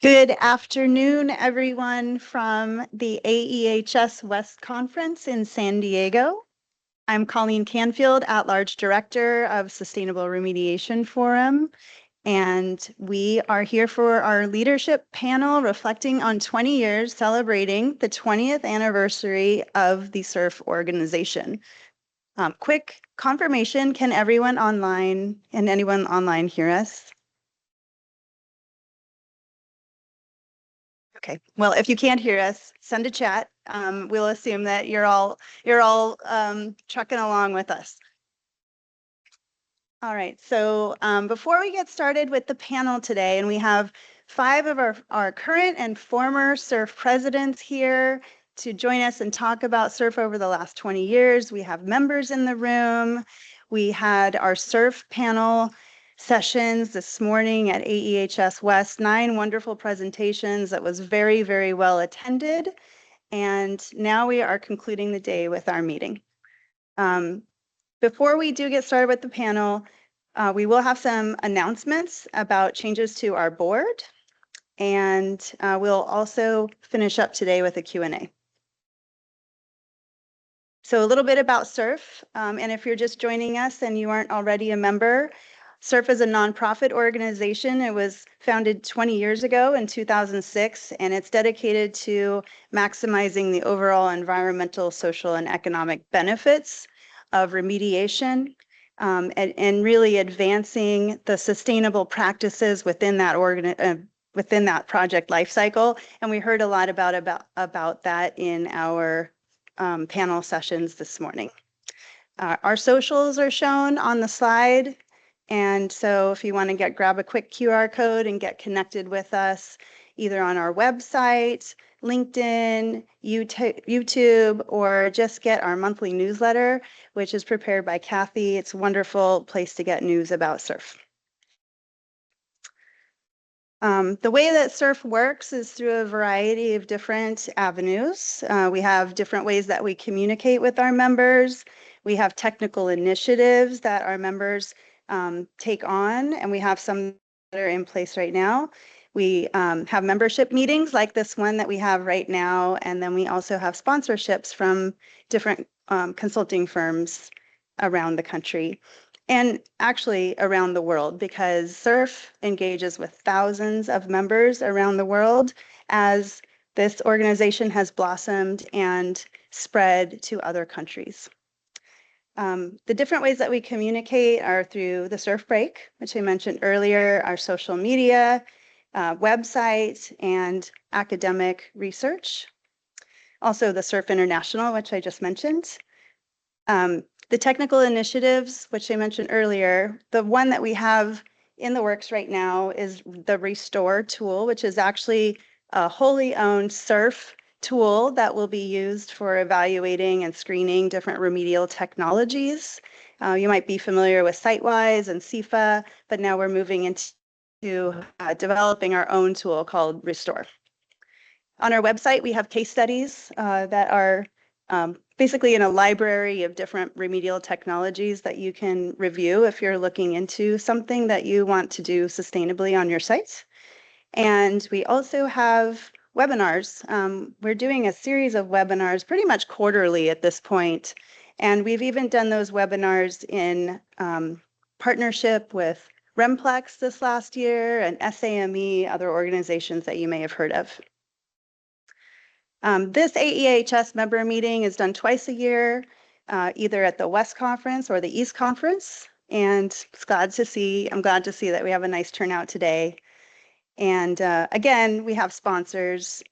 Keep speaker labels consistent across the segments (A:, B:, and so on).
A: Good afternoon, everyone from the AEHS West Conference in San Diego. I'm Colleen Canfield, at-large Director of Sustainable Remediation Forum, and we are here for our leadership panel reflecting on 20 years celebrating the 20th anniversary of the SURF organization. Quick confirmation, can anyone online hear us? Okay, well, if you can't hear us, send a chat. We'll assume that you're all trucking along with us. All right, so before we get started with the panel today, and we have 5 of our current and former SURF presidents here to join us and talk about SURF over the last 20 years. We have members in the room. We had our SURF panel sessions this morning at AEHS West, 9 wonderful presentations that was very, very well attended. And now we are concluding the day with our meeting. Before we do get started with the panel, we will have some announcements about changes to our board, and we'll also finish up today with a Q&A. So a little bit about SURF, and if you're just joining us and you aren't already a member, SURF is a nonprofit organization. It was founded 20 years ago in 2006, and it's dedicated to maximizing the overall environmental, social, and economic benefits of remediation, and really advancing the sustainable practices within that project lifecycle. And we heard a lot about that in our panel sessions this morning. Our socials are shown on the slide. And so if you want to grab a quick QR code and get connected with us, either on our website, LinkedIn, YouTube, or just get our monthly newsletter, which is prepared by Kathy. It's a wonderful place to get news about SURF. The way that SURF works is through a variety of different avenues. We have different ways that we communicate with our members. We have technical initiatives that our members take on, and we have some that are in place right now. We have membership meetings like this one that we have right now, and then we also have sponsorships from different consulting firms around the country, and actually around the world, because SURF engages with thousands of members around the world as this organization has blossomed and spread to other countries. The different ways that we communicate are through the SURF Break, which I mentioned earlier, our social media, website, and academic research. Also the SURF International, which I just mentioned. The technical initiatives, which I mentioned earlier, the one that we have in the works right now is the Restore tool, which is actually a wholly owned SURF tool that will be used for evaluating and screening different remedial technologies. You might be familiar with SiteWise and CIFA, but now we're moving into developing our own tool called Restore. On our website, we have case studies that are basically in a library of different remedial technologies that you can review if you're looking into something that you want to do sustainably on your site. And we also have webinars. We're doing a series of webinars pretty much quarterly at this point. And we've even done those webinars in partnership with Remplex this last year and SAME, other organizations that you may have heard of. This AEHS member meeting is done twice a year, either at the West Conference or the East Conference. And I'm glad to see that we have a nice turnout today. And again, we have sponsors,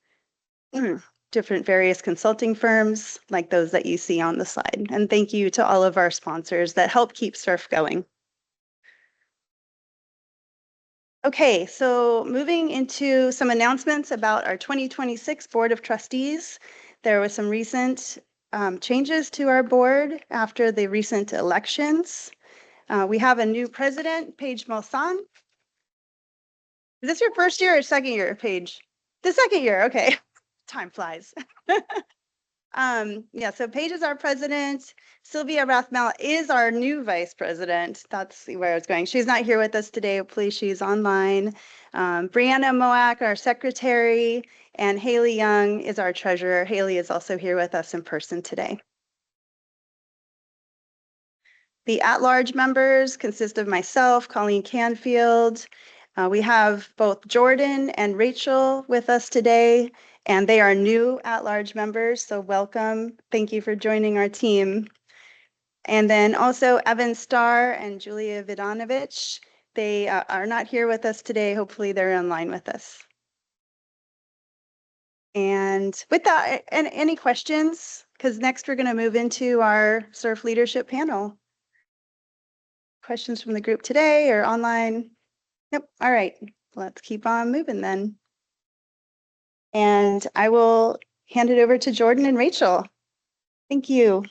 A: different various consulting firms like those that you see on the slide. And thank you to all of our sponsors that help keep SURF going. Okay, so moving into some announcements about our 2026 Board of Trustees. There was some recent changes to our board after the recent elections. We have a new president, Paige Malsan. Is this your first year or second year, Paige? The second year, okay. Time flies. Yeah, so Paige is our president. Sylvia Rathmel is our new vice president. That's where I was going. She's not here with us today. Hopefully she's online. Brianna Moak, our secretary, and Haley Young is our treasurer. Haley is also here with us in person today. The at-large members consist of myself, Colleen Canfield. We have both Jordan and Rachel with us today, and they are new at-large members, so welcome. Thank you for joining our team. And then also Evan Starr and Julia Vidanovich. They are not here with us today. Hopefully they're online with us. And with that, any questions? Because next we're going to move into our SURF leadership panel. Questions from the group today or online? Yep. All right. Let's keep on moving then. And I will hand it over to Jordan and Rachel. Thank you.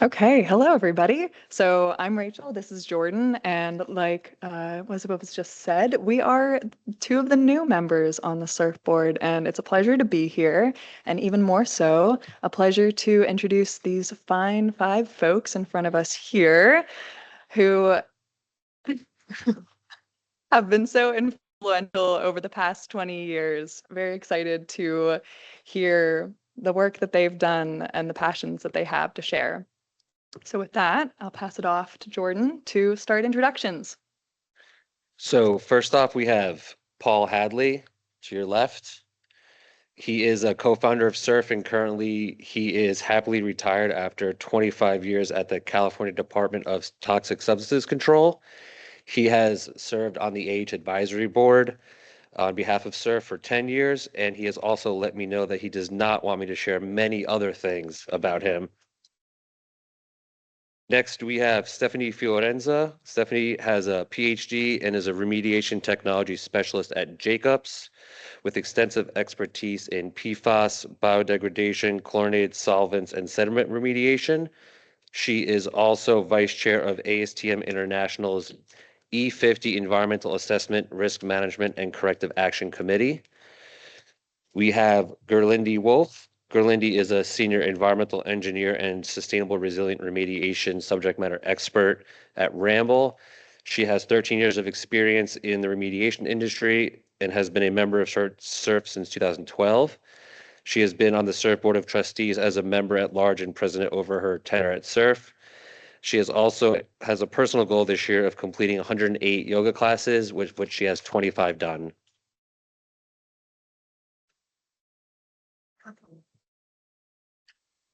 B: Okay, hello everybody. So I'm Rachel, this is Jordan, and like Elizabeth was just said, we are two of the new members on the surfboard, and it's a pleasure to be here, and even more so, a pleasure to introduce these fine 5 folks in front of us here who have been so influential over the past 20 years. Very excited to hear the work that they've done and the passions that they have to share. So with that, I'll pass it off to Jordan to start introductions.
C: So first off, we have Paul Hadley to your left. He is a co-founder of Surf, and currently he is happily retired after 25 years at the California Department of Toxic Substances Control. He has served on the AEHS Advisory Board on behalf of Surf for 10 years, and he has also let me know that he does not want me to share many other things about him. Next, we have Stephanie Fiorenza. Stephanie has a PhD and is a remediation technology specialist at Jacobs with extensive expertise in PFAS, biodegradation, chlorinated solvents, and sediment remediation. She is also vice chair of ASTM International's E50 Environmental Assessment, Risk Management, and Corrective Action Committee. We have Gerlinde Wolf. Gerlinde is a senior environmental engineer and sustainable resilient remediation subject matter expert at Ramble. She has 13 years of experience in the remediation industry and has been a member of SURF since 2012. She has been on the SURF Board of Trustees as a member at large and president over her tenure at SURF. She has a personal goal this year of completing 108 yoga classes, which she has 25 done.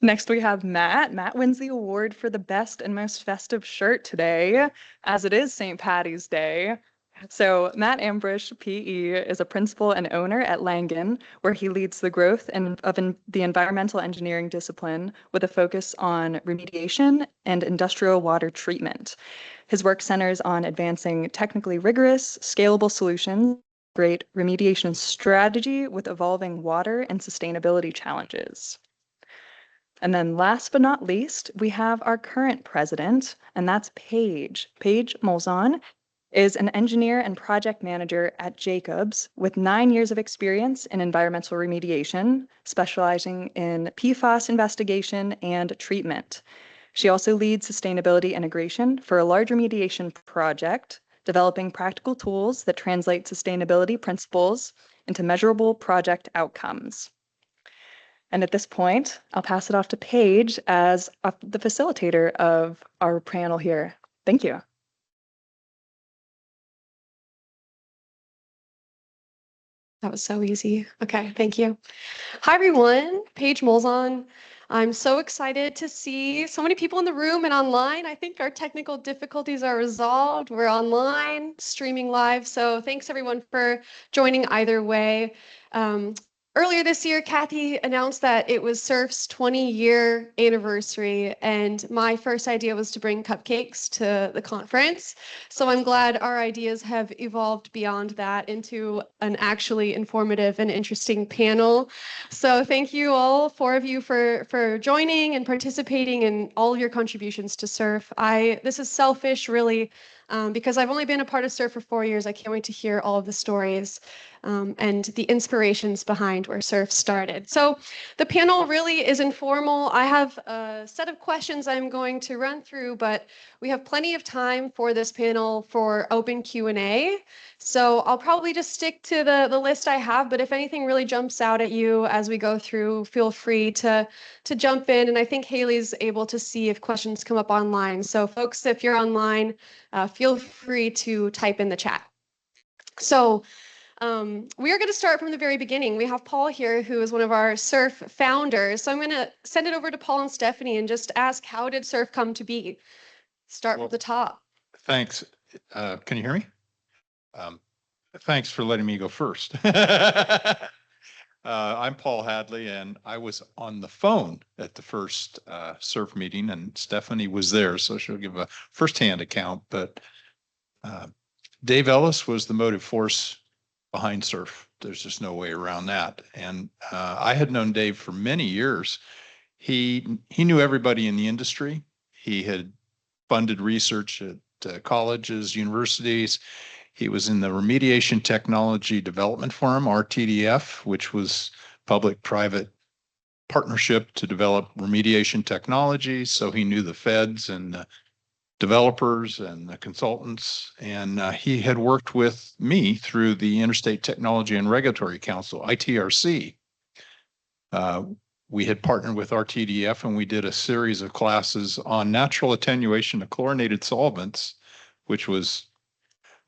B: Next, we have Matt. Matt wins the award for the best and most festive shirt today, as it is St. Patty's Day. So Matt Ambrish, PE, is a principal and owner at Langen, where he leads the growth of the environmental engineering discipline with a focus on remediation and industrial water treatment. His work centers on advancing technically rigorous, scalable solutions, great remediation strategy with evolving water and sustainability challenges. And then last but not least, we have our current president, and that's Paige. Paige Molzon is an engineer and project manager at Jacobs with 9 years of experience in environmental remediation, specializing in PFAS investigation and treatment. She also leads sustainability integration for a large remediation project, developing practical tools that translate sustainability principles into measurable project outcomes. And at this point, I'll pass it off to Paige as the facilitator of our panel here. Thank you.
D: That was so easy. Okay, thank you. Hi, everyone. Paige Molzon. I'm so excited to see so many people in the room and online. I think our technical difficulties are resolved. We're online, streaming live. So thanks, everyone, for joining either way. Earlier this year, Kathy announced that it was Surf's 20-year anniversary, and my first idea was to bring cupcakes to the conference. So I'm glad our ideas have evolved beyond that into an actually informative and interesting panel. So thank you all, four of you, for joining and participating in all of your contributions to Surf. This is selfish, really, because I've only been a part of Surf for 4 years. I can't wait to hear all of the stories and the inspirations behind where Surf started. So the panel really is informal. I have a set of questions I'm going to run through, but we have plenty of time for this panel for open Q&A. So I'll probably just stick to the list I have, but if anything really jumps out at you as we go through, feel free to jump in. And I think Haley's able to see if questions come up online. So folks, if you're online, feel free to type in the chat. So we are going to start from the very beginning. We have Paul here, who is one of our Surf founders. So I'm going to send it over to Paul and Stephanie and just ask, how did Surf come to be? Start from the top.
E: Thanks. Can you hear me? Thanks for letting me go first. I'm Paul Hadley, and I was on the phone at the first Surf meeting, and Stephanie was there, so she'll give a firsthand account. But Dave Ellis was the motive force behind Surf. There's just no way around that. And I had known Dave for many years. He knew everybody in the industry. He had funded research at colleges, universities. He was in the Remediation Technology Development Forum, RTDF, which was public-private partnership to develop remediation technologies. So he knew the feds and the developers and the consultants. And he had worked with me through the Interstate Technology and Regulatory Council, ITRC. We had partnered with RTDF, and we did a series of classes on natural attenuation of chlorinated solvents, which was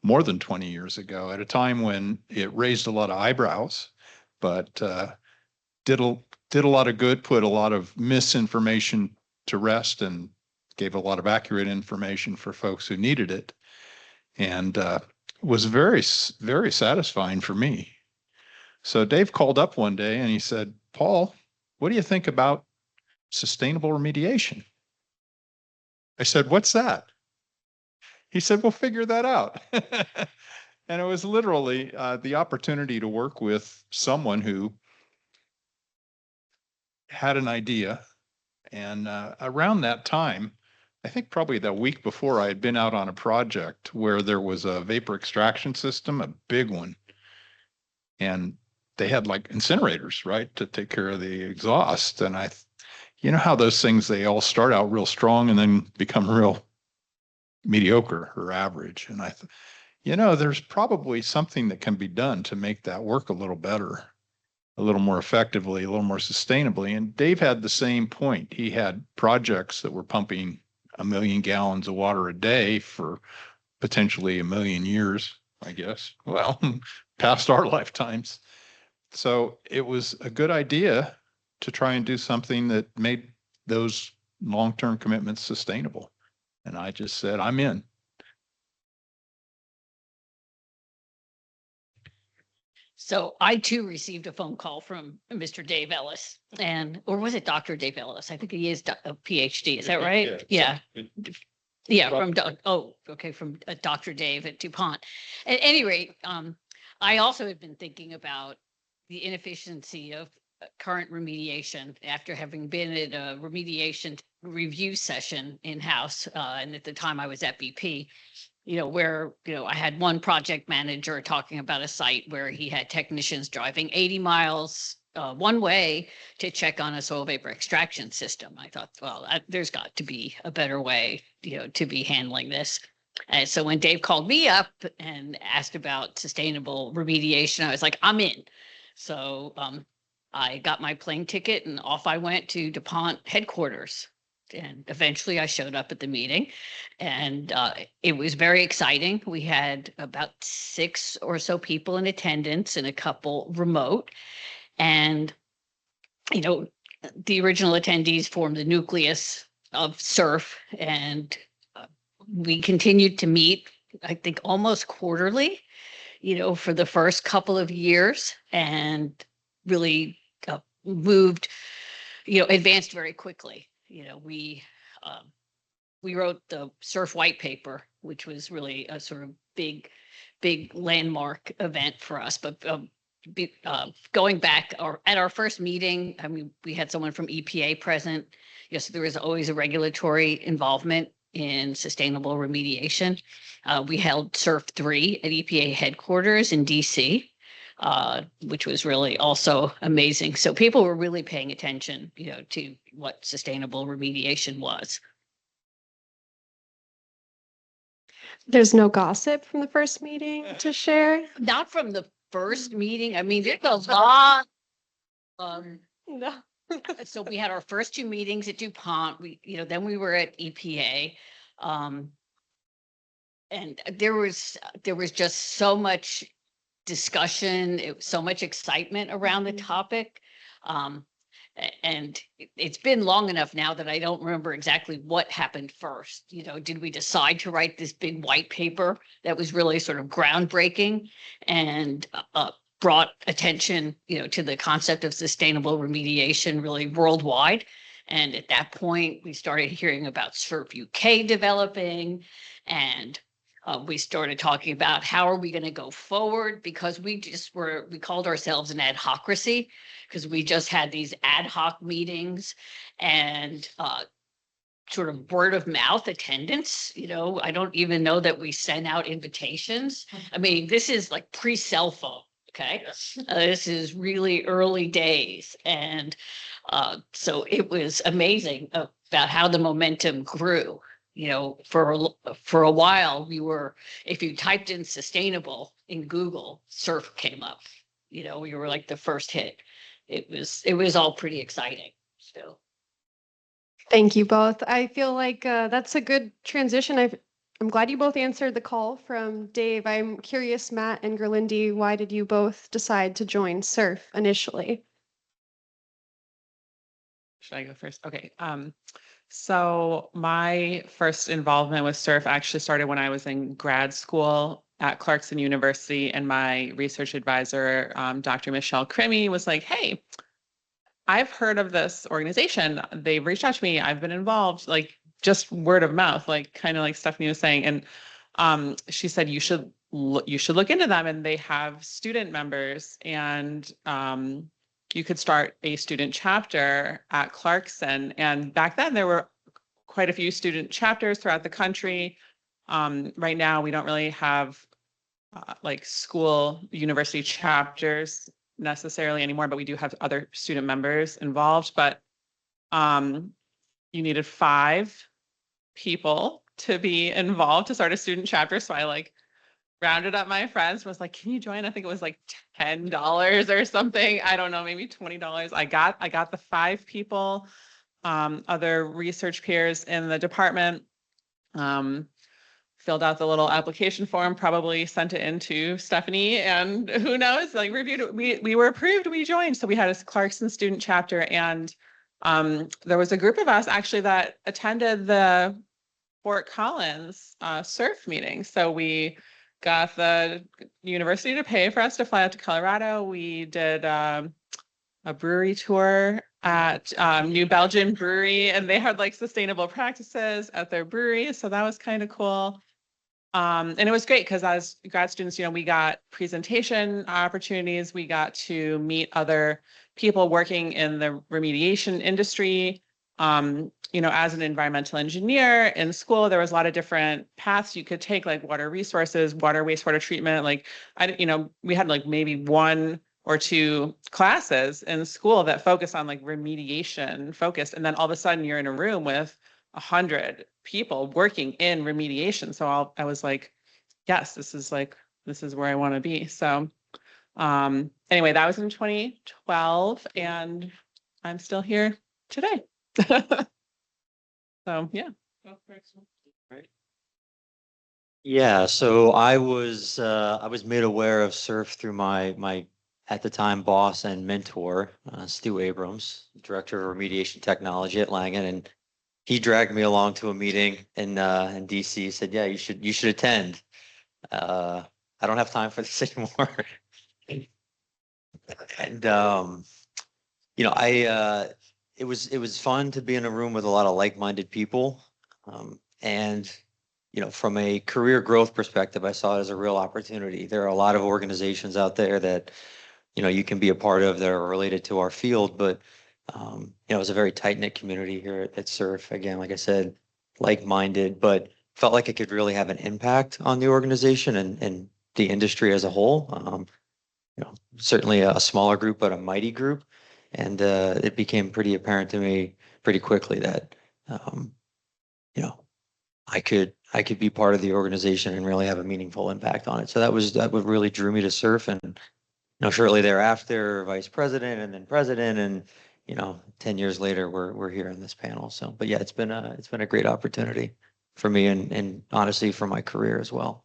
E: more than 20 years ago, at a time when it raised a lot of eyebrows, but did a lot of good, put a lot of misinformation to rest, and gave a lot of accurate information for folks who needed it, and was very, very satisfying for me. So Dave called up one day and he said, "Paul, what do you think about sustainable remediation?" I said, "What's that?" He said, "We'll figure that out." And it was literally the opportunity to work with someone who had an idea. And around that time, I think probably the week before, I had been out on a project where there was a vapor extraction system, a big one. And they had like incinerators, right, to take care of the exhaust. And you know how those things, they all start out real strong and then become real mediocre or average. And I thought, there's probably something that can be done to make that work a little better, a little more effectively, a little more sustainably. And Dave had the same point. He had projects that were pumping 1 million gallons of water a day for potentially 1 million years, I guess. Well, past our lifetimes. So it was a good idea to try and do something that made those long-term commitments sustainable. And I just said, I'm in.
F: So I too received a phone call from Mr. Dave Ellis, or was it Dr. Dave Ellis? I think he is a PhD. Is that right? Yeah. Yeah, from Dr. Dave at DuPont. At any rate, I also have been thinking about the inefficiency of current remediation after having been at a remediation review session in-house, and at the time I was at BP, where, I had one project manager talking about a site where he had technicians driving 80 miles one way to check on a soil vapor extraction system. I thought, well, there's got to be a better way, to be handling this. And so when Dave called me up and asked about sustainable remediation, I was like, I'm in. So I got my plane ticket and off I went to DuPont headquarters. And eventually I showed up at the meeting, and it was very exciting. We had about 6 or so people in attendance and a couple remote. And, the original attendees formed the nucleus of SURF, and we continued to meet, I think, almost quarterly, for the first couple of years. And really moved, advanced very quickly. We wrote the surf white paper, which was really a sort of big landmark event for us. But going back at our first meeting, I mean, we had someone from EPA present. Yes, there was always a regulatory involvement in sustainable remediation. We held Surf 3 at EPA headquarters in DC, which was really also amazing. So people were really paying attention, to what sustainable remediation was.
D: There's no gossip from the first meeting to share?
F: Not from the first meeting. I mean, there's a lot.
D: No.
F: So we had our first 2 meetings at DuPont. Then we were at EPA. And there was just so much discussion, so much excitement around the topic. And it's been long enough now that I don't remember exactly what happened first. Did we decide to write this big white paper that was really sort of groundbreaking and brought attention, to the concept of sustainable remediation really worldwide? And at that point, we started hearing about SURF UK developing, and we started talking about how are we going to go forward, because we called ourselves an adhocracy, because we just had these ad hoc meetings and sort of word of mouth attendance. I don't even know that we sent out invitations. I mean, this is like pre-cell phone. Okay. This is really early days. And so it was amazing about how the momentum grew. For a while, if you typed in sustainable in Google, surf came up. We were like the first hit. It was all pretty exciting. So.
D: Thank you both. I feel like that's a good transition. I'm glad you both answered the call from Dave. I'm curious, Matt and Gerlinde, why did you both decide to join SURF initially?
G: Should I go first? Okay. So my first involvement with SURF actually started when I was in grad school at Clarkson University, and my research advisor, Dr. Michelle Crimmy, was like, "Hey, I've heard of this organization. They've reached out to me. I've been involved, like just word of mouth, like kind of like Stephanie was saying." And she said, you should look into them, and they have student members, and you could start a student chapter at Clarkson. And back then there were quite a few student chapters throughout the country. Right now we don't really have like school university chapters necessarily anymore, but we do have other student members involved. But you needed 5 people to be involved to start a student chapter. So I like rounded up my friends, was like, "Can you join?" I think it was like $10 or something. I don't know, maybe $20. I got the 5 people, other research peers in the department, filled out the little application form, probably sent it in to Stephanie, and who knows, like reviewed it. We were approved, we joined. So we had a Clarkson student chapter, and there was a group of us actually that attended the Fort Collins surf meeting. So we got the university to pay for us to fly out to Colorado. We did a brewery tour at New Belgium Brewery, and they had like sustainable practices at their brewery. So that was kind of cool. And it was great because as grad students, we got presentation opportunities. We got to meet other people working in the remediation industry. As an environmental engineer in school, there was a lot of different paths you could take, like water resources, water, wastewater treatment. Like we had like maybe 1 or 2 classes in school that focused on like remediation focused. And then all of a sudden you're in a room with 100 people working in remediation. So I was like, yes, this is where I want to be. So anyway, that was in 2012, and I'm still here today. So yeah.
C: Right.
H: Yeah, so I was made aware of surf through my at the time boss and mentor, Stu Abrams, director of remediation technology at Langen, and he dragged me along to a meeting in DC. Said, "Yeah, you should attend." I don't have time for this anymore. And, it was fun to be in a room with a lot of like-minded people. And, from a career growth perspective, I saw it as a real opportunity. There are a lot of organizations out there that, you can be a part of that are related to our field, but, it was a very tight-knit community here at Surf. Again, like I said, like-minded, but felt like it could really have an impact on the organization and the industry as a whole. Certainly a smaller group, but a mighty group. And it became pretty apparent to me pretty quickly that, um, you know, I could be part of the organization and really have a meaningful impact on it. So that what really drew me to Surf. And, shortly thereafter, vice president and then president. And, 10 years later, we're here in this panel. So, but yeah, it's been a great opportunity for me and honestly for my career as well.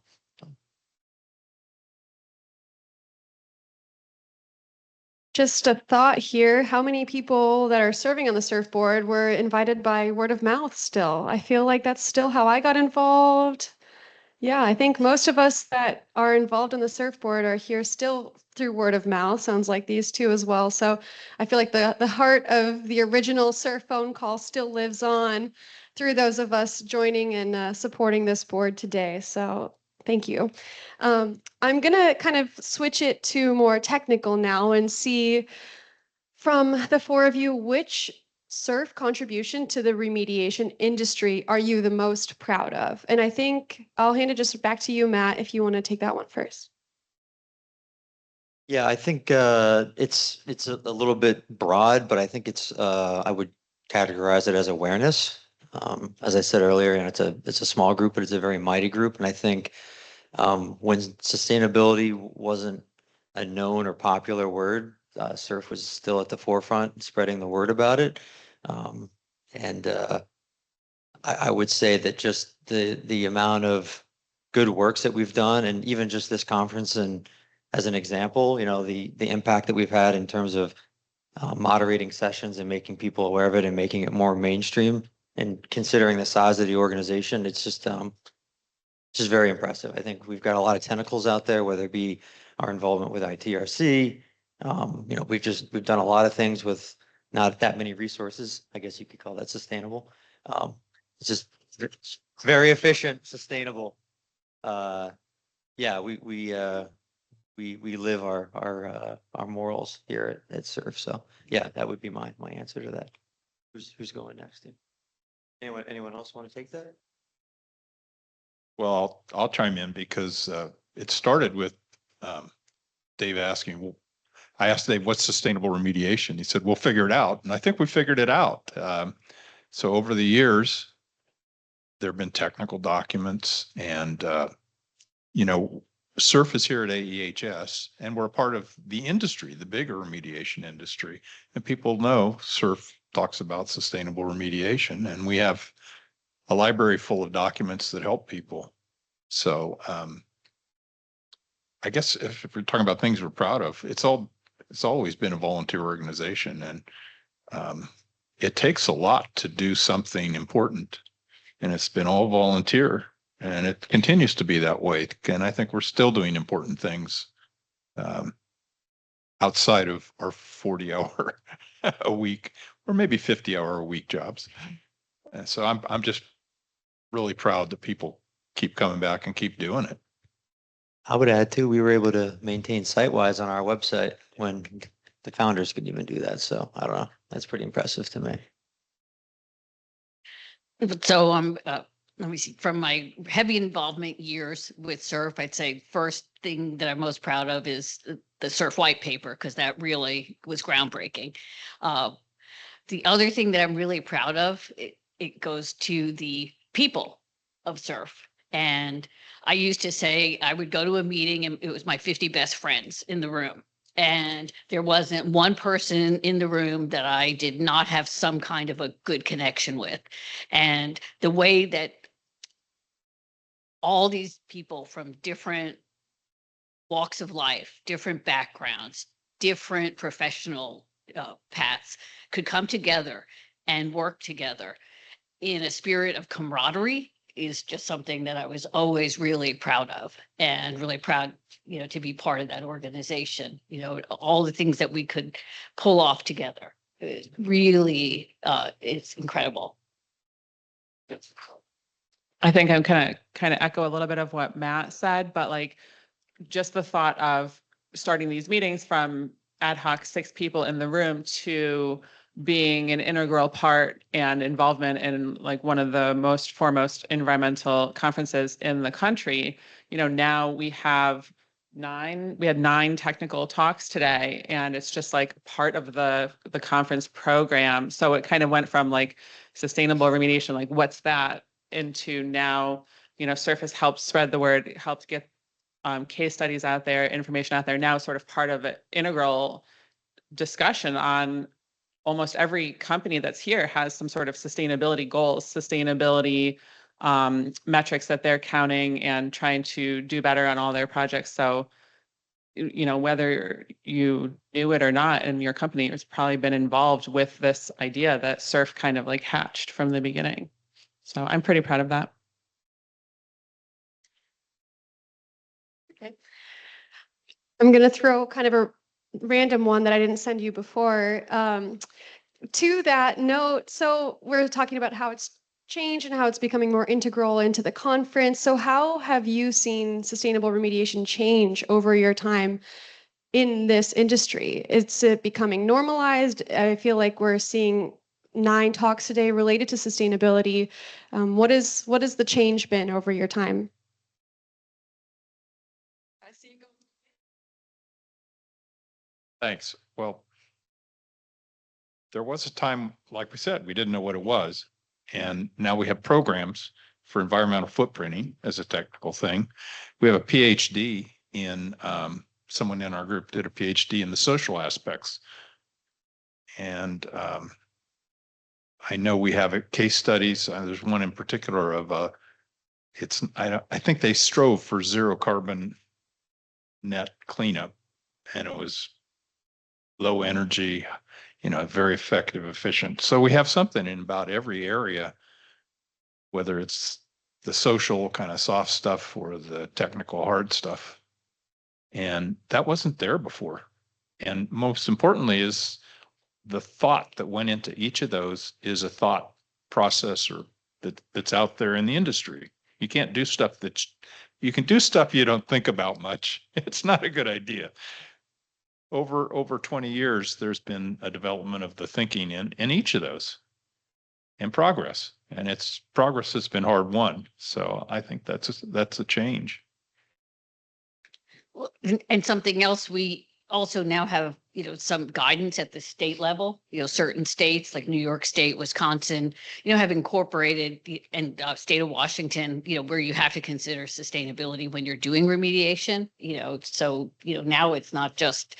D: Just a thought here. How many people that are serving on the surfboard were invited by word of mouth still? I feel like that's still how I got involved. Yeah, I think most of us that are involved in the surfboard are here still through word of mouth. Sounds like these two as well. So I feel like the heart of the original surf phone call still lives on through those of us joining and supporting this board today. So thank you. I'm gonna kind of switch it to more technical now and see from the four of you, which surf contribution to the remediation industry are you the most proud of? And I think I'll hand it just back to you, Matt, if you want to take that one first.
H: Yeah, I think it's a little bit broad, but I think I would categorize it as awareness. As I said earlier, it's a small group, but it's a very mighty group. And I think when sustainability wasn't a known or popular word, surf was still at the forefront, spreading the word about it. And I would say that just the amount of good works that we've done, and even just this conference, and as an example, the impact that we've had in terms of moderating sessions and making people aware of it and making it more mainstream. And considering the size of the organization, it's just very impressive. I think we've got a lot of tentacles out there, whether it be our involvement with ITRC. We've done a lot of things with not that many resources. I guess you could call that sustainable. It's just it's very efficient, sustainable. Yeah, we live our morals here at Surf. So yeah, that would be my answer to that. Who's going next? Anyone else want to take that?
E: Well, I'll chime in because it started with Dave asking, well, I asked Dave, what's sustainable remediation? He said, we'll figure it out. And I think we figured it out. So over the years, there have been technical documents and, Surf is here at AEHS and we're a part of the industry, the bigger remediation industry. And people know Surf talks about sustainable remediation, and we have a library full of documents that help people. So I guess if we're talking about things we're proud of, it's always been a volunteer organization, and it takes a lot to do something important, and it's been all volunteer, and it continues to be that way. And I think we're still doing important things outside of our 40-hour a week or maybe 50-hour a week jobs. And so I'm just really proud that people keep coming back and keep doing it.
H: I would add too, we were able to maintain site-wise on our website when the founders couldn't even do that. So I don't know. That's pretty impressive to me.
F: So let me see, from my heavy involvement years with Surf, I'd say first thing that I'm most proud of is the Surf white paper, because that really was groundbreaking. The other thing that I'm really proud of, it goes to the people of Surf. And I used to say I would go to a meeting and it was my 50 best friends in the room. And there wasn't one person in the room that I did not have some kind of a good connection with. And the way that all these people from different walks of life, different backgrounds, different professional paths could come together and work together in a spirit of camaraderie is just something that I was always really proud of, and really proud, to be part of that organization. All the things that we could pull off together. It really, it's incredible.
G: I think I'm kind of echo a little bit of what Matt said, but like just the thought of starting these meetings from ad hoc 6 people in the room to being an integral part and involvement in like one of the most foremost environmental conferences in the country. Now we had 9 technical talks today, and it's just like part of the conference program. So it kind of went from like sustainable remediation, like what's that, into now, Surface helps spread the word, helps get case studies out there, information out there, now sort of part of an integral discussion on almost every company that's here has some sort of sustainability goals, sustainability metrics that they're counting and trying to do better on all their projects. So, whether you knew it or not, and your company has probably been involved with this idea that SURF kind of like hatched from the beginning. So I'm pretty proud of that.
D: Okay. I'm going to throw kind of a random one that I didn't send you before. To that note, so we're talking about how it's changed and how it's becoming more integral into the conference. So how have you seen sustainable remediation change over your time in this industry? Is it becoming normalized? I feel like we're seeing 9 talks today related to sustainability. What has the change been over your time? I see you go.
E: Thanks. Well, there was a time, like we said, we didn't know what it was. And now we have programs for environmental footprinting as a technical thing. We have a PhD in, someone in our group did a PhD in the social aspects. And I know we have case studies. There's one in particular of I think they strove for zero carbon net cleanup, and it was low energy, very effective, efficient. So we have something in about every area, whether it's the social kind of soft stuff or the technical hard stuff. And that wasn't there before. And most importantly is the thought that went into each of those is a thought process that's out there in the industry. You can't do stuff you can do stuff you don't think about much. It's not a good idea. Over 20 years, there's been a development of the thinking in each of those and progress. And progress has been hard won. So I think that's a change.
F: Well, and something else, we also now have, some guidance at the state level. Certain states like New York State, Wisconsin, have incorporated and state of Washington, where you have to consider sustainability when you're doing remediation. So now it's not just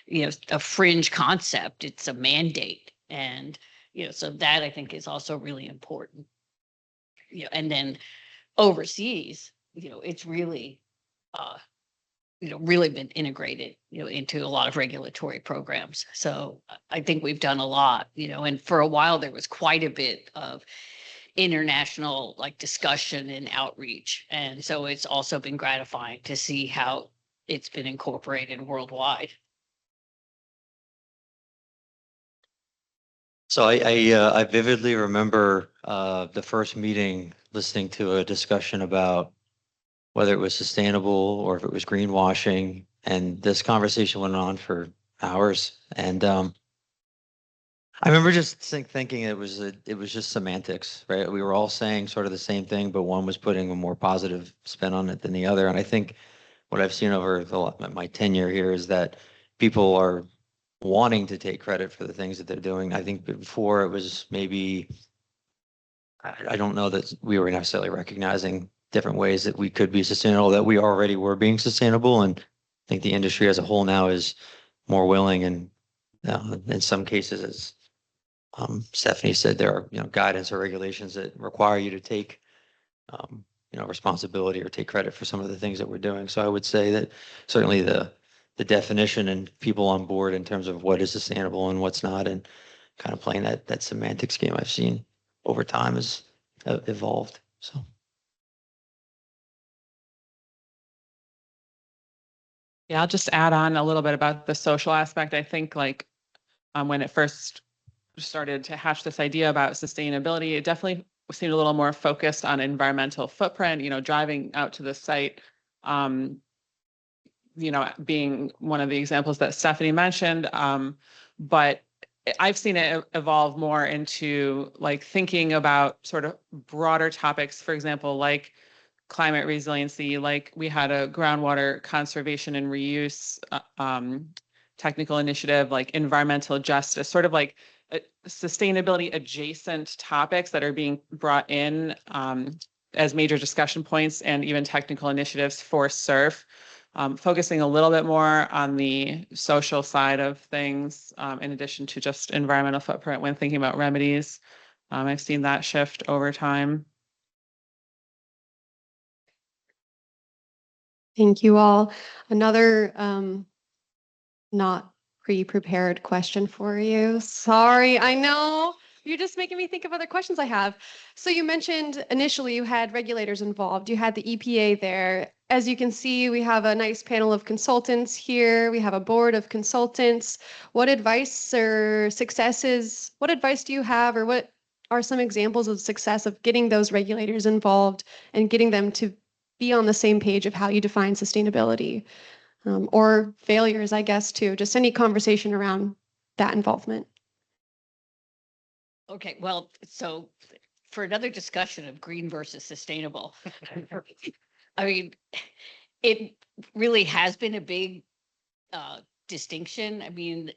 F: a fringe concept; it's a mandate, and so that I think is also really important. And then overseas, it's really really been integrated, into a lot of regulatory programs. So I think we've done a lot, and for a while there was quite a bit of international like discussion and outreach. And so it's also been gratifying to see how it's been incorporated worldwide.
H: So I vividly remember the first meeting listening to a discussion about whether it was sustainable or if it was greenwashing. And this conversation went on for hours. And I remember just thinking it was just semantics, right? We were all saying sort of the same thing, but one was putting a more positive spin on it than the other. And I think what I've seen over my tenure here is that people are wanting to take credit for the things that they're doing. I think before it was maybe, I don't know that we were necessarily recognizing different ways that we could be sustainable, that we already were being sustainable. And I think the industry as a whole now is more willing. And in some cases, as Stephanie said, there are guidance or regulations that require you to take responsibility or take credit for some of the things that we're doing. So I would say that certainly the definition and people on board in terms of what is sustainable and what's not, and kind of playing that semantics game I've seen over time has evolved. So.
G: Yeah, I'll just add on a little bit about the social aspect. I think like when it first started to hatch this idea about sustainability, it definitely seemed a little more focused on environmental footprint, driving out to the site, being one of the examples that Stephanie mentioned. But I've seen it evolve more into like thinking about sort of broader topics, for example, like climate resiliency, like we had a groundwater conservation and reuse technical initiative, like environmental justice, sort of like sustainability adjacent topics that are being brought in as major discussion points and even technical initiatives for SURF, focusing a little bit more on the social side of things in addition to just environmental footprint when thinking about remedies. I've seen that shift over time.
D: Thank you all. Another not pre-prepared question for you. Sorry, I know. You're just making me think of other questions I have. So you mentioned initially you had regulators involved. You had the EPA there. As you can see, we have a nice panel of consultants here. We have a board of consultants. What advice do you have, or what are some examples of success of getting those regulators involved and getting them to be on the same page of how you define sustainability? Or failures, I guess, too. Just any conversation around that involvement.
F: Okay, well, so for another discussion of green versus sustainable, I mean, it really has been a big distinction. I mean,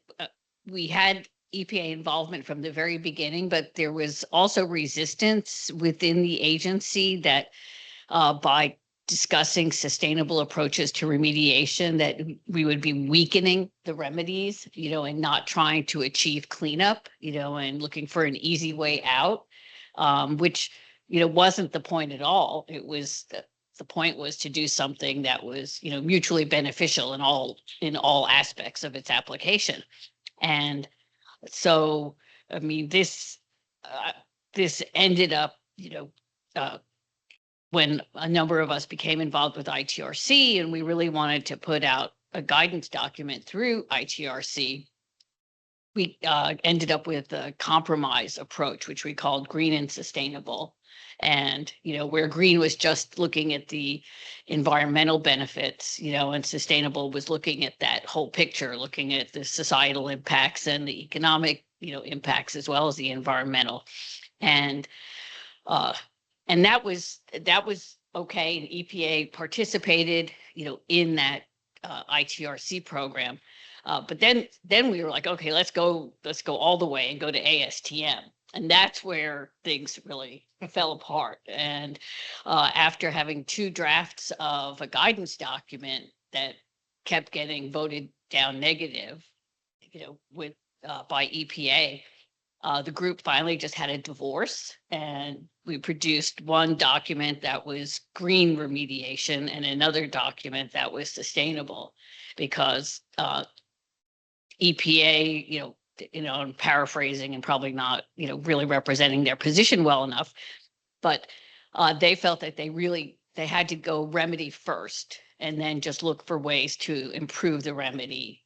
F: we had EPA involvement from the very beginning, but there was also resistance within the agency that by discussing sustainable approaches to remediation, that we would be weakening the remedies, and not trying to achieve cleanup, and looking for an easy way out, which, wasn't the point at all. It was the point was to do something that was, mutually beneficial in all aspects of its application. And so, I mean, this ended up, when a number of us became involved with ITRC and we really wanted to put out a guidance document through ITRC, we ended up with a compromise approach, which we called green and sustainable. And, where green was just looking at the environmental benefits, and sustainable was looking at that whole picture, looking at the societal impacts and the economic, impacts as well as the environmental. And that was okay. And EPA participated, in that ITRC program. But then we were like, okay, let's go all the way and go to ASTM. And that's where things really fell apart. And after having 2 drafts of a guidance document that kept getting voted down negative, with by EPA, the group finally just had a divorce, and we produced one document that was green remediation and another document that was sustainable, because EPA, I'm paraphrasing and probably not, really representing their position well enough, but they felt that they had to go remedy first and then just look for ways to improve the remedy,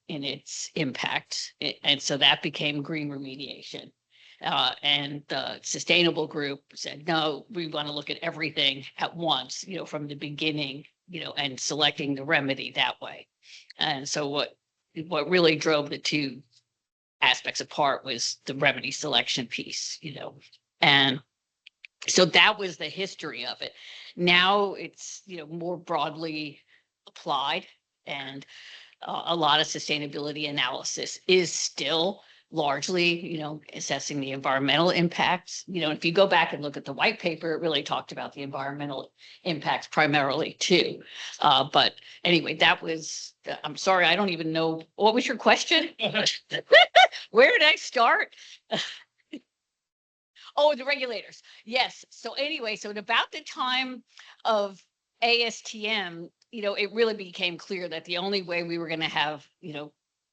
F: in its impact. And so that became green remediation. And the sustainable group said, no, we want to look at everything at once, from the beginning, and selecting the remedy that way. And so what really drove the 2 aspects apart was the remedy selection piece, and so that was the history of it. Now it's, more broadly applied, and a lot of sustainability analysis is still largely, assessing the environmental impacts. If you go back and look at the white paper, it really talked about the environmental impacts primarily too. But anyway, I'm sorry, I don't even know. What was your question? Where did I start? Oh, the regulators. Yes. So anyway, so at about the time of ASTM, it really became clear that the only way we were going to have,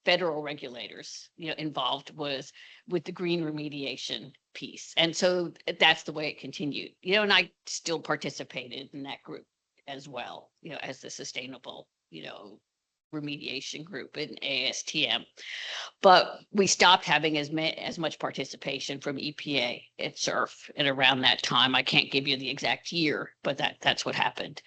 F: federal regulators, involved was with the green remediation piece. And so that's the way it continued, and I still participated in that group as well, as the sustainable, remediation group in ASTM. But we stopped having as much participation from EPA at SURF at around that time. I can't give you the exact year, but that's what happened.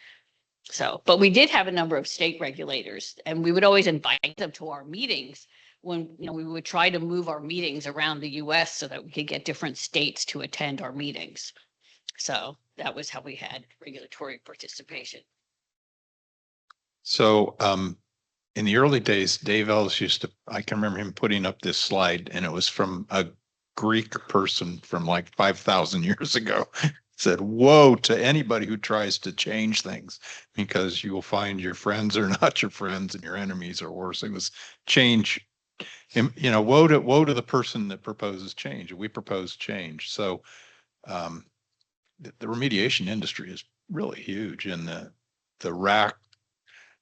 F: So, but we did have a number of state regulators, and we would always invite them to our meetings when, we would try to move our meetings around the US so that we could get different states to attend our meetings. So that was how we had regulatory participation.
E: So in the early days, Dave Ellis I can remember him putting up this slide, and it was from a Greek person from like 5,000 years ago. Said, woe to anybody who tries to change things, because you will find your friends are not your friends and your enemies are worse. It was change. Woe to the person that proposes change. We propose change. So the remediation industry is really huge, and the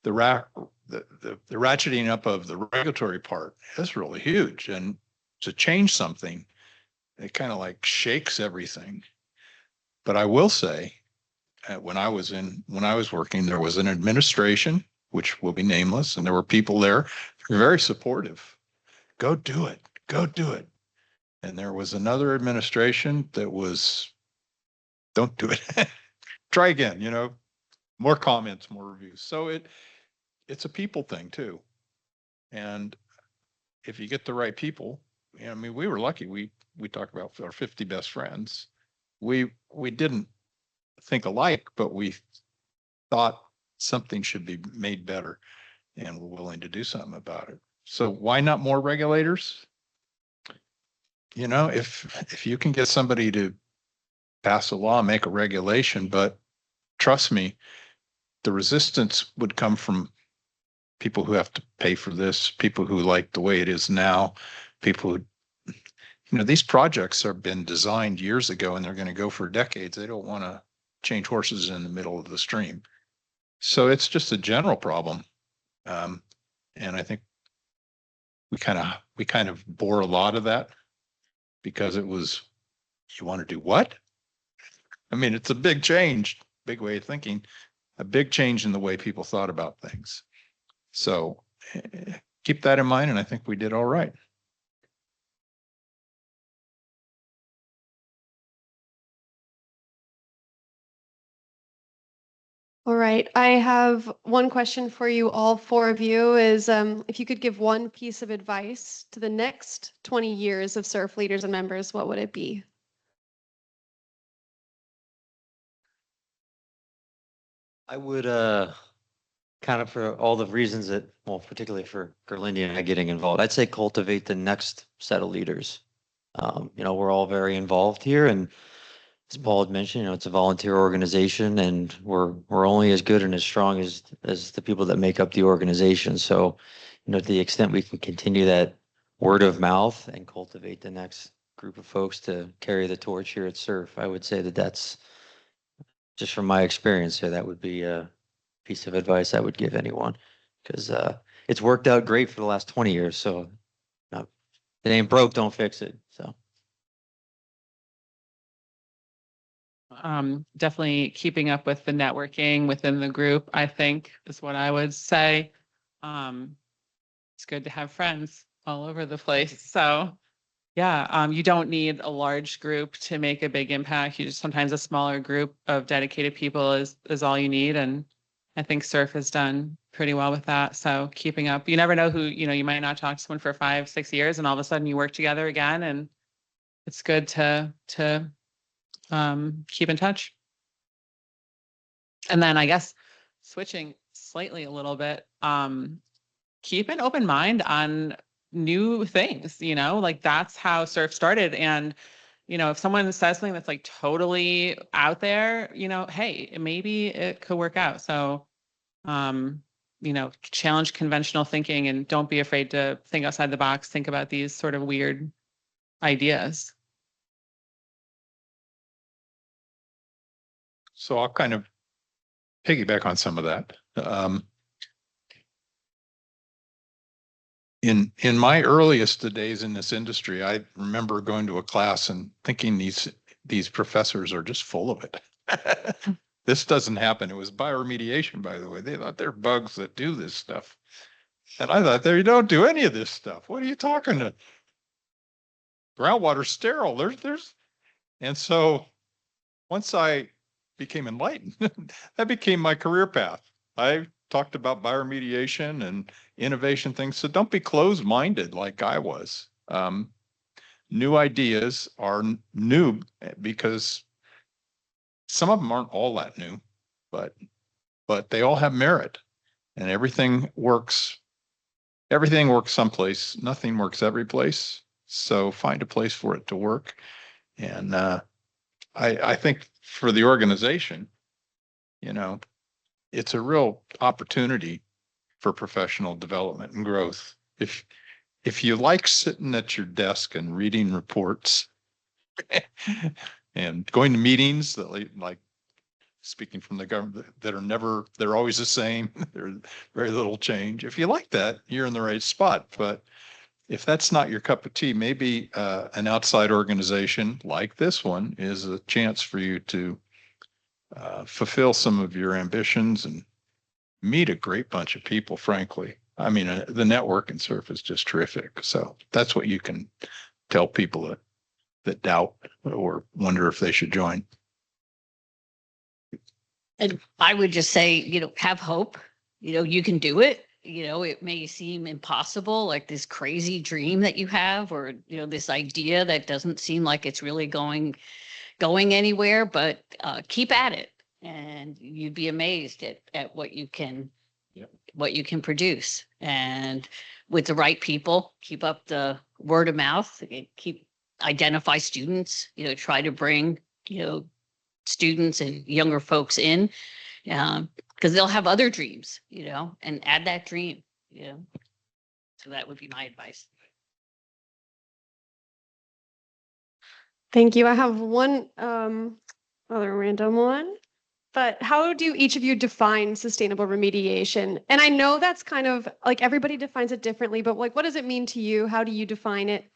E: ratcheting up of the regulatory part is really huge. And to change something, it kind of like shakes everything. But I will say, when I was working, there was an administration, which will be nameless, and there were people there who were very supportive. Go do it. Go do it. And there was another administration that was, don't do it. Try again, more comments, more reviews. So it's a people thing too. And if you get the right people, we were lucky. We talk about our 50 best friends. We didn't think alike, but we thought something should be made better, and we're willing to do something about it. So why not more regulators? If you can get somebody to pass a law, make a regulation, but trust me, the resistance would come from people who have to pay for this, people who like the way it is now, people who, these projects have been designed years ago and they're going to go for decades. They don't want to change horses in the middle of the stream. So it's just a general problem. And I think we kind of bore a lot of that, because it was, you want to do what? It's a big change, big way of thinking, a big change in the way people thought about things. So keep that in mind, and I think we did all right.
D: All right, I have one question for you, all four of you, is if you could give one piece of advice to the next 20 years of SURF leaders and members, what would it be?
H: I would kind of, for all the reasons that, well, particularly for Gerlindy and I getting involved, I'd say cultivate the next set of leaders. We're all very involved here, and as Paul had mentioned, it's a volunteer organization, and we're only as good and as strong as the people that make up the organization. So, to the extent we can continue that word of mouth and cultivate the next group of folks to carry the torch here at SURF, I would say that that's, just from my experience here, that would be a piece of advice I would give anyone, because it's worked out great for the last 20 years. So if it ain't broke, don't fix it. So.
G: Definitely keeping up with the networking within the group, I think, is what I would say. It's good to have friends all over the place. So yeah, you don't need a large group to make a big impact. Sometimes a smaller group of dedicated people is all you need. And I think SURF has done pretty well with that. So keeping up, you never know who, you might not talk to someone for 5-6 years, and all of a sudden you work together again, and it's good to keep in touch. And then I guess switching slightly a little bit, keep an open mind on new things, like that's how SURF started. And, if someone says something that's like totally out there, hey, maybe it could work out. So, challenge conventional thinking, and don't be afraid to think outside the box, think about these sort of weird ideas.
E: So I'll kind of piggyback on some of that. In my earliest days in this industry, I remember going to a class and thinking these professors are just full of it. This doesn't happen. It was bioremediation, by the way. They thought they're bugs that do this stuff. And I thought, there you don't do any of this stuff. What are you talking to? Groundwater sterile. And so once I became enlightened, that became my career path. I talked about bioremediation and innovation things. So don't be closed-minded like I was. New ideas are new because some of them aren't all that new, but they all have merit, and everything works someplace. Nothing works every place. So find a place for it to work. And I think for the organization, it's a real opportunity for professional development and growth. If you like sitting at your desk and reading reports and going to meetings that like speaking from the government they're always the same. There's very little change. If you like that, you're in the right spot. But if that's not your cup of tea, maybe an outside organization like this one is a chance for you to fulfill some of your ambitions and meet a great bunch of people, frankly. I mean, the network in surf is just terrific. So that's what you can tell people that doubt or wonder if they should join.
F: And I would just say, have hope, you can do it. It may seem impossible, like this crazy dream that you have, or, this idea that doesn't seem like it's really going anywhere, but keep at it and you'd be amazed at what you can, what you can produce. And with the right people, keep up the word of mouth, identify students, try to bring, students and younger folks in, because they'll have other dreams, and add that dream, So that would be my advice.
D: Thank you. I have one other random one. But how do each of you define sustainable remediation? And I know that's kind of like everybody defines it differently, but like, what does it mean to you? How do you define it?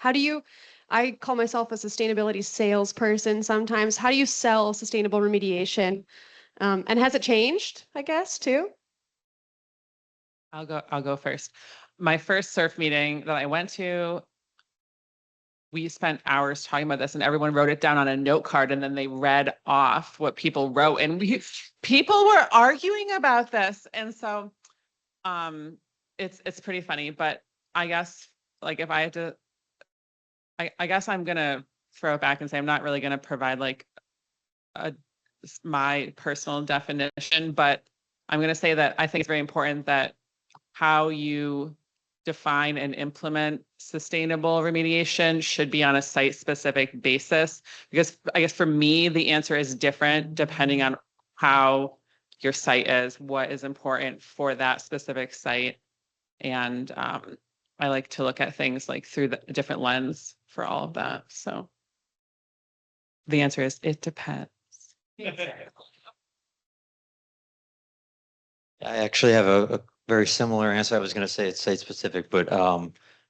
D: I call myself a sustainability salesperson sometimes. How do you sell sustainable remediation? And has it changed, I guess, too?
G: I'll go first. My first surf meeting that I went to, we spent hours talking about this and everyone wrote it down on a note card and then they read off what people wrote and people were arguing about this. And so it's pretty funny, but I guess like if I had to, I guess I'm going to throw it back and say, I'm not really going to provide like my personal definition, but I'm going to say that I think it's very important that how you define and implement sustainable remediation should be on a site-specific basis. Because I guess for me, the answer is different depending on how your site is, what is important for that specific site. And I like to look at things like through the different lens for all of that. So the answer is it depends.
H: I actually have a very similar answer. I was going to say it's site specific, but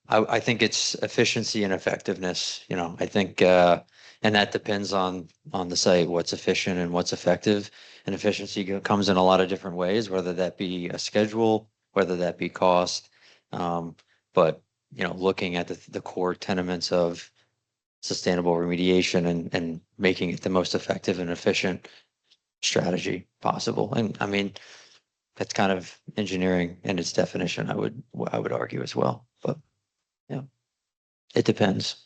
H: I think it's efficiency and effectiveness. I think, and that depends on the site, what's efficient and what's effective. And efficiency comes in a lot of different ways, whether that be a schedule, whether that be cost. But looking at the core tenements of sustainable remediation and making it the most effective and efficient strategy possible. And I mean, that's kind of engineering in its definition, I would argue as well, but yeah, it depends.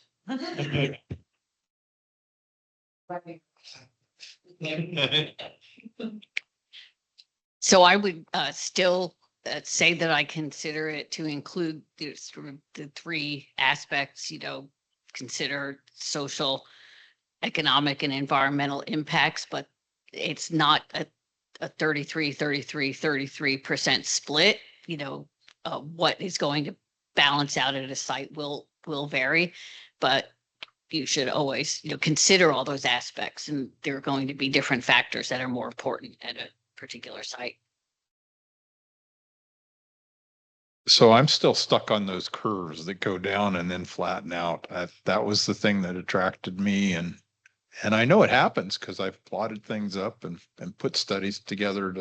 F: So I would still say that I consider it to include the three aspects, consider social, economic, and environmental impacts, but it's not a 33% split. What is going to balance out at a site will vary, but you should always, consider all those aspects, and there are going to be different factors that are more important at a particular site.
E: So I'm still stuck on those curves that go down and then flatten out. That was the thing that attracted me, and I know it happens because I've plotted things up and put studies together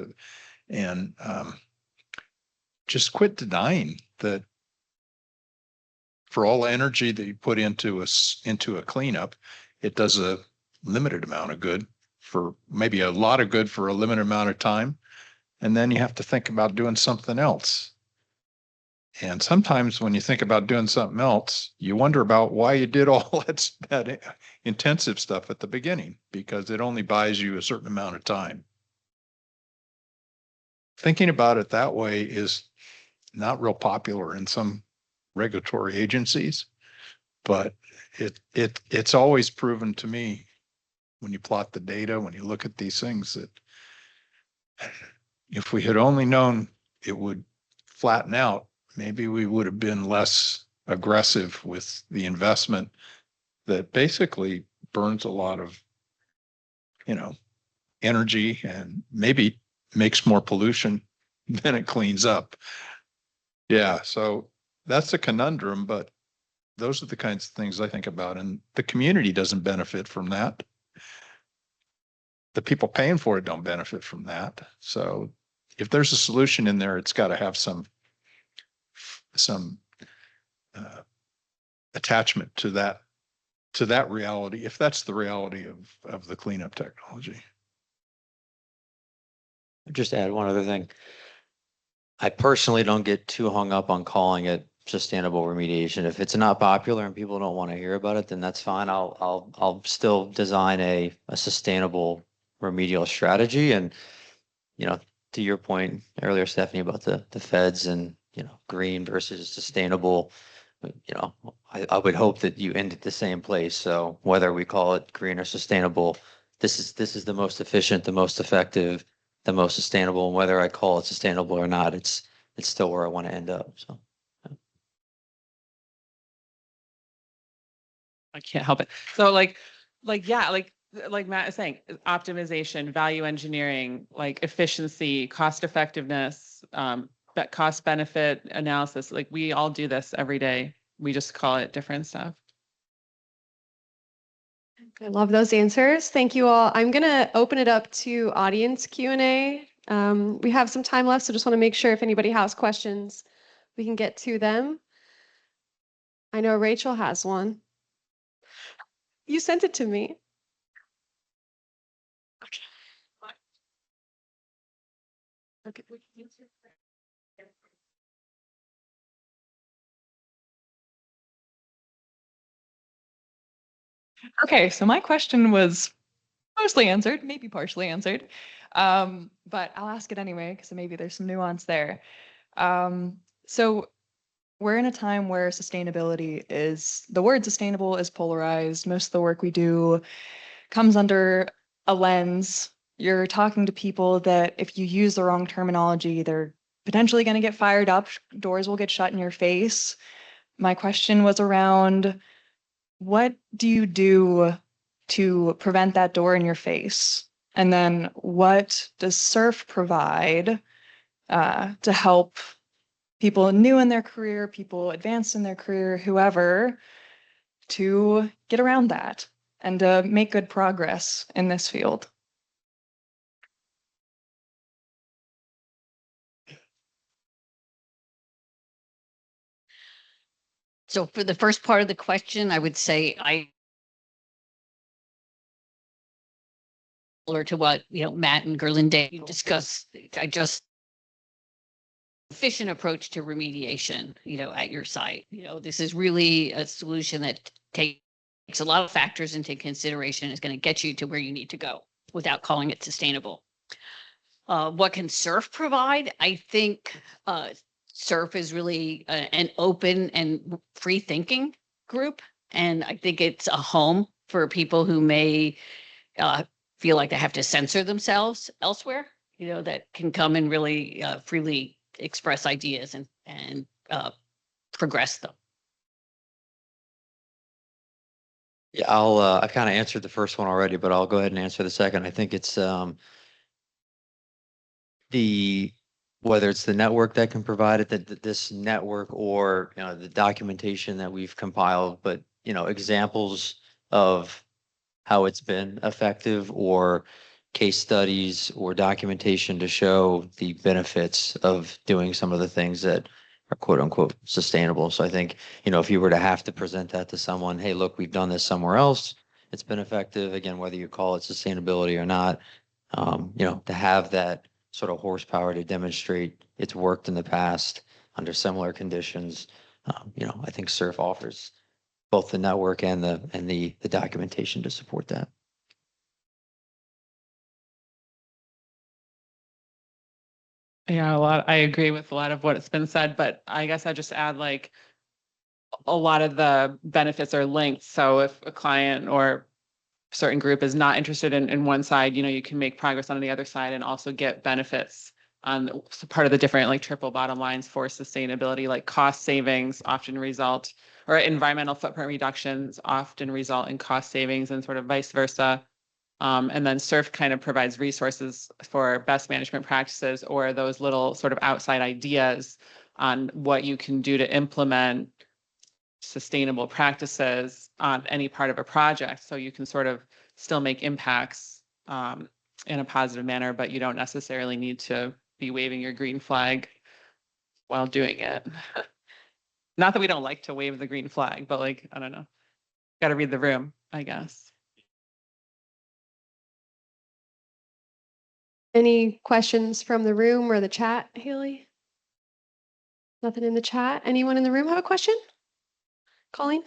E: just quit denying that for all the energy that you put into a cleanup, it does a limited amount of good for maybe a lot of good for a limited amount of time. And then you have to think about doing something else. And sometimes when you think about doing something else, you wonder about why you did all that intensive stuff at the beginning, because it only buys you a certain amount of time. Thinking about it that way is not real popular in some regulatory agencies, but it's always proven to me when you plot the data, when you look at these things, that if we had only known it would flatten out, maybe we would have been less aggressive with the investment that basically burns a lot of, energy and maybe makes more pollution than it cleans up. Yeah, so that's a conundrum, but those are the kinds of things I think about, and the community doesn't benefit from that. The people paying for it don't benefit from that. So if there's a solution in there, it's got to have some attachment to that reality, if that's the reality of the cleanup technology.
H: Just add one other thing. I personally don't get too hung up on calling it sustainable remediation. If it's not popular and people don't want to hear about it, then that's fine. I'll still design a sustainable remedial strategy. And, to your point earlier, Stephanie, about the feds and, green versus sustainable, I would hope that you end at the same place. So whether we call it green or sustainable, this is the most efficient, the most effective, the most sustainable. And whether I call it sustainable or not, it's still where I want to end up. So.
G: I can't help it. So yeah, like Matt is saying, optimization, value engineering, like efficiency, cost effectiveness, that cost benefit analysis. Like we all do this every day. We just call it different stuff.
D: I love those answers. Thank you all. I'm going to open it up to audience Q&A. We have some time left, so just want to make sure if anybody has questions, we can get to them. I know Rachel has one. You sent it to me. Okay.
B: Okay, so my question was mostly answered, maybe partially answered, but I'll ask it anyway because maybe there's some nuance there. So we're in a time where the word sustainable is polarized. Most of the work we do comes under a lens. You're talking to people that if you use the wrong terminology, they're potentially going to get fired up. Doors will get shut in your face. My question was around, what do you do to prevent that door in your face? And then what does SURF provide to help people new in their career, people advanced in their career, whoever, to get around that and make good progress in this field?
F: So for the first part of the question, I would say similar to what, Matt and Gerlinde discussed, efficient approach to remediation, at your site. This is really a solution that takes a lot of factors into consideration. Is going to get you to where you need to go without calling it sustainable. What can SURF provide? I think SURF is really an open and free thinking group. And I think it's a home for people who may feel like they have to censor themselves elsewhere, that can come and really freely express ideas and progress them.
H: Yeah, I kind of answered the first one already, but I'll go ahead and answer the second. I think it's whether it's the network that can provide it, that this network, or the documentation that we've compiled, but examples of how it's been effective, or case studies or documentation to show the benefits of doing some of the things that are quote unquote sustainable. So I think, if you were to have to present that to someone, hey, look, we've done this somewhere else. It's been effective. Again, whether you call it sustainability or not, to have that sort of horsepower to demonstrate it's worked in the past under similar conditions. I think SURF offers both the network and the documentation to support that.
G: Yeah, I agree with a lot of what has been said, but I guess I just add like a lot of the benefits are linked. So if a client or certain group is not interested in one side, you can make progress on the other side and also get benefits on part of the different like triple bottom lines for sustainability, like cost savings often result, or environmental footprint reductions often result in cost savings and sort of vice versa. And then SURF kind of provides resources for best management practices or those little sort of outside ideas on what you can do to implement sustainable practices on any part of a project. So you can sort of still make impacts in a positive manner, but you don't necessarily need to be waving your green flag while doing it. Not that we don't like to wave the green flag, but like, I don't know, got to read the room, I guess.
D: Any questions from the room or the chat, Haley? Nothing in the chat. Anyone in the room have a question? Colleen?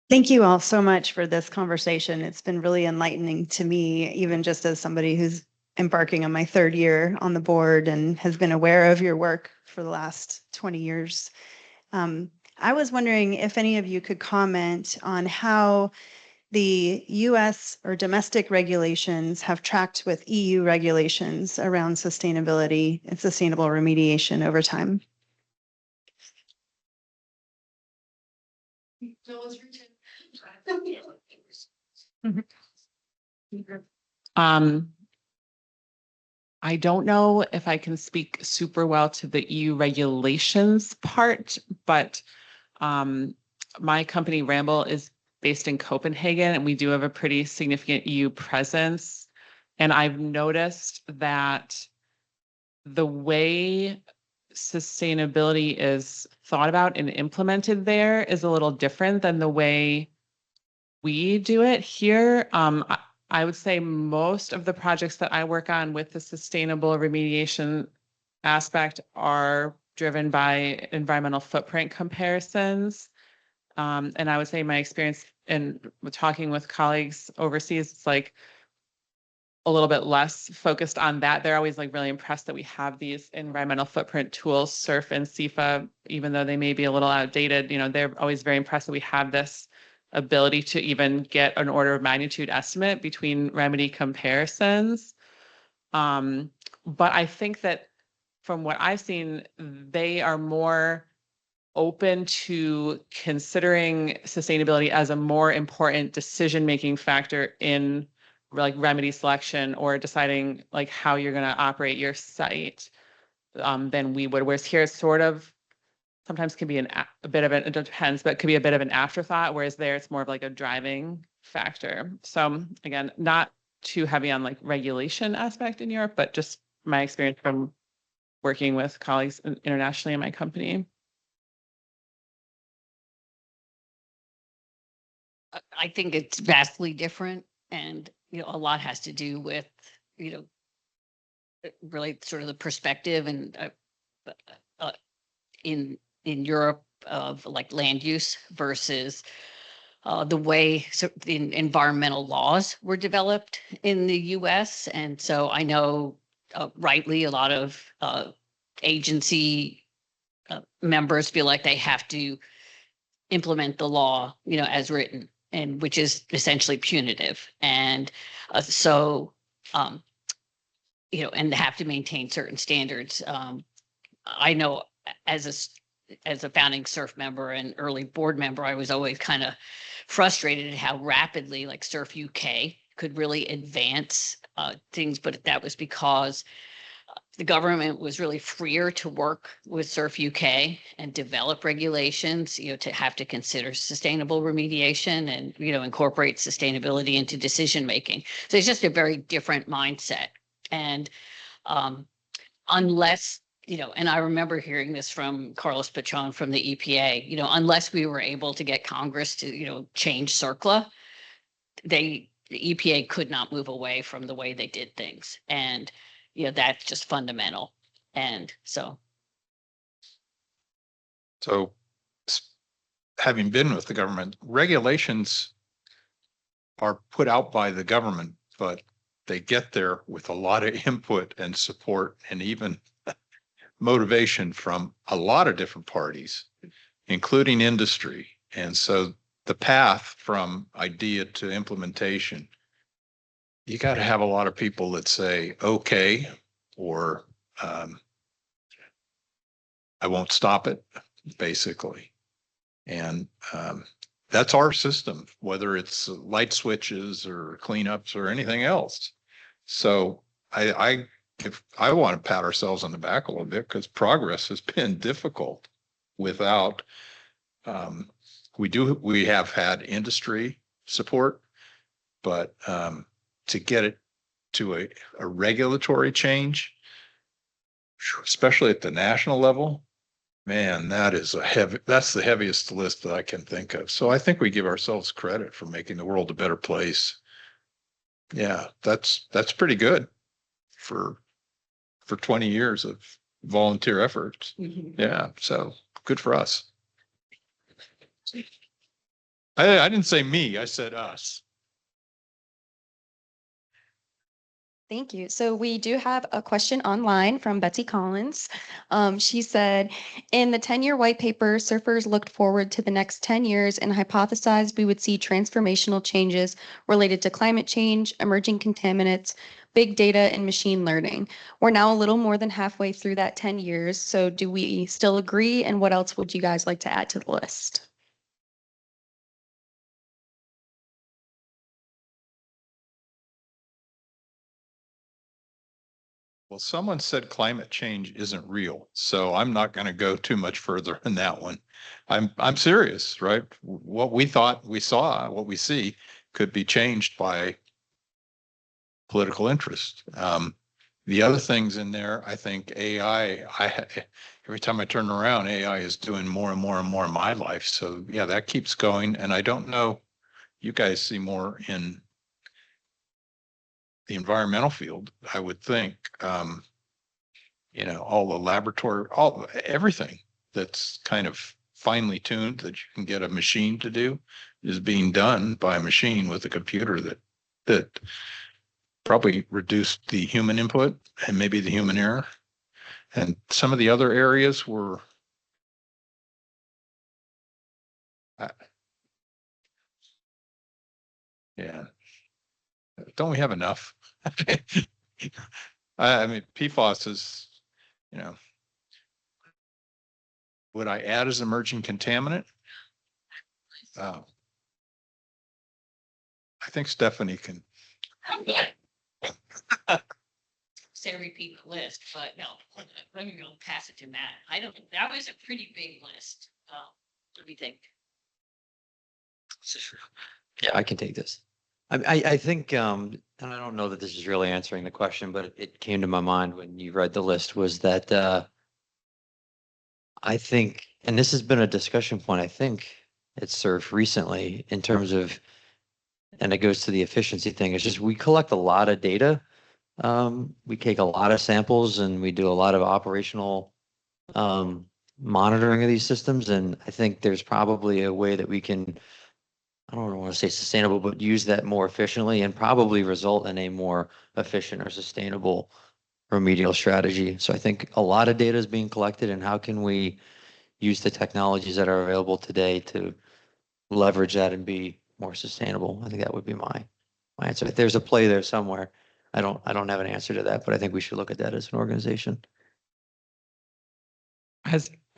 A: Thank you all so much for this conversation. It's been really enlightening to me, even just as somebody who's embarking on my third year on the board and has been aware of your work for the last 20 years. I was wondering if any of you could comment on how the US or domestic regulations have tracked with EU regulations around sustainability and sustainable remediation over time.
G: I don't know if I can speak super well to the EU regulations part, but my company Ramble is based in Copenhagen, and we do have a pretty significant EU presence. And I've noticed that the way sustainability is thought about and implemented there is a little different than the way we do it here. I would say most of the projects that I work on with the sustainable remediation aspect are driven by environmental footprint comparisons. And I would say my experience in talking with colleagues overseas, it's like a little bit less focused on that. They're always like really impressed that we have these environmental footprint tools, SURF and CIFA, even though they may be a little outdated, they're always very impressed that we have this ability to even get an order of magnitude estimate between remedy comparisons. But I think that from what I've seen, they are more open to considering sustainability as a more important decision-making factor in like remedy selection or deciding like how you're going to operate your site than we would. Whereas here it's sort of sometimes can be a bit of it depends, but it could be a bit of an afterthought, whereas there it's more of like a driving factor. So again, not too heavy on like regulation aspect in Europe, but just my experience from working with colleagues internationally in my company.
F: I think it's vastly different, and a lot has to do with really sort of the perspective and in Europe of like land use versus the way the environmental laws were developed in the US. And so I know rightly a lot of agency members feel like they have to implement the law, as written, and which is essentially punitive. And and have to maintain certain standards. I know as a founding SURF member and early board member, I was always kind of frustrated at how rapidly like SURF UK could really advance things, but that was because the government was really freer to work with Surf UK and develop regulations, to have to consider sustainable remediation and, incorporate sustainability into decision making. So it's just a very different mindset. And unless, and I remember hearing this from Carlos Pachon from the EPA, unless we were able to get Congress to, change CERCLA, the EPA could not move away from the way they did things. And, that's just fundamental. And so.
E: So having been with the government, regulations are put out by the government, but they get there with a lot of input and support and even motivation from a lot of different parties, including industry. And so the path from idea to implementation, you got to have a lot of people that say, okay, or I won't stop it, basically. And that's our system, whether it's light switches or cleanups or anything else. So I want to pat ourselves on the back a little bit because progress has been difficult without, we have had industry support, but to get it to a regulatory change, especially at the national level, man, that's the heaviest list that I can think of. So I think we give ourselves credit for making the world a better place. Yeah, that's pretty good for 20 years of volunteer efforts. Yeah, so good for us. I didn't say me, I said us.
I: Thank you. So we do have a question online from Betsy Collins. She said, in the 10-year white paper, surfers looked forward to the next 10 years and hypothesized we would see transformational changes related to climate change, emerging contaminants, big data, and machine learning. We're now a little more than halfway through that 10 years. So do we still agree? And what else would you guys like to add to the list?
E: Well, someone said climate change isn't real, so I'm not going to go too much further in that one. I'm serious, right? What we thought we saw, what we see, could be changed by political interest. The other things in there, I think AI. Every time I turn around, AI is doing more and more and more in my life. So yeah, that keeps going. And I don't know, you guys see more in the environmental field, I would think, all the laboratory, everything that's kind of finely tuned that you can get a machine to do is being done by a machine with a computer that probably reduced the human input and maybe the human error. And some of the other areas were, yeah. Don't we have enough? I mean, PFAS is, would I add as emerging contaminant? I think Stephanie can.
F: Say repeat the list, but no, let me go pass it to Matt. That was a pretty big list. What do you think?
H: Yeah, I can take this. I think, and I don't know that this is really answering the question, but it came to my mind when you read the list was that I think, and this has been a discussion point, I think it's served recently in terms of, and it goes to the efficiency thing, it's just we collect a lot of data. We take a lot of samples and we do a lot of operational monitoring of these systems. And I think there's probably a way that we can, I don't want to say sustainable, but use that more efficiently and probably result in a more efficient or sustainable remedial strategy. So I think a lot of data is being collected, and how can we use the technologies that are available today to leverage that and be more sustainable? I think that would be my answer. If there's a play there somewhere, I don't have an answer to that, but I think we should look at that as an organization.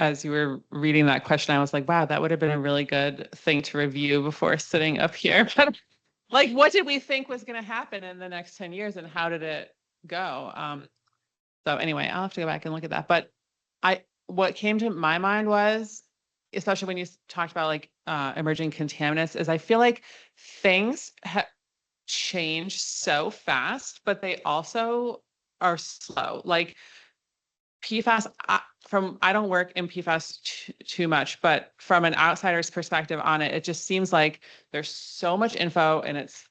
G: As you were reading that question, I was like, wow, that would have been a really good thing to review before sitting up here. But like, what did we think was going to happen in the next 10 years and how did it go? So anyway, I'll have to go back and look at that. But what came to my mind was, especially when you talked about like emerging contaminants, is I feel like things change so fast, but they also are slow. Like PFAS, I don't work in PFAS too much, but from an outsider's perspective on it, it just seems like there's so much info and it's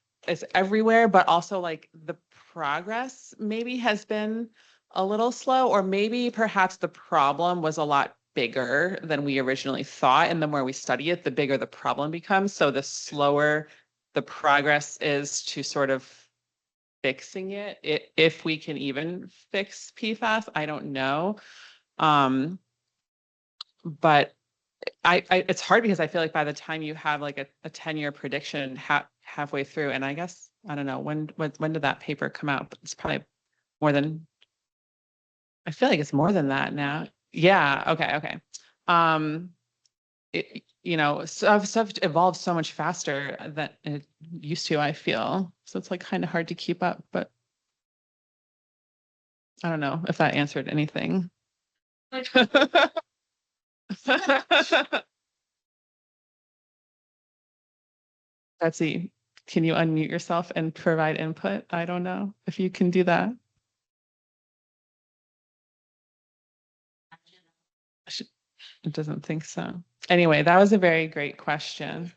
G: everywhere, but also like the progress maybe has been a little slow, or maybe perhaps the problem was a lot bigger than we originally thought. And the more we study it, the bigger the problem becomes. So the slower the progress is to sort of fixing it, if we can even fix PFAS, I don't know. But it's hard because I feel like by the time you have like a 10-year prediction halfway through, and I guess, I don't know, when did that paper come out? But it's probably more than, I feel like it's more than that now. Yeah, okay. Stuff evolves so much faster than it used to, I feel. So it's like kind of hard to keep up, but I don't know if that answered anything. Betsy, can you unmute yourself and provide input? I don't know if you can do that. It doesn't think so. Anyway, that was a very great question.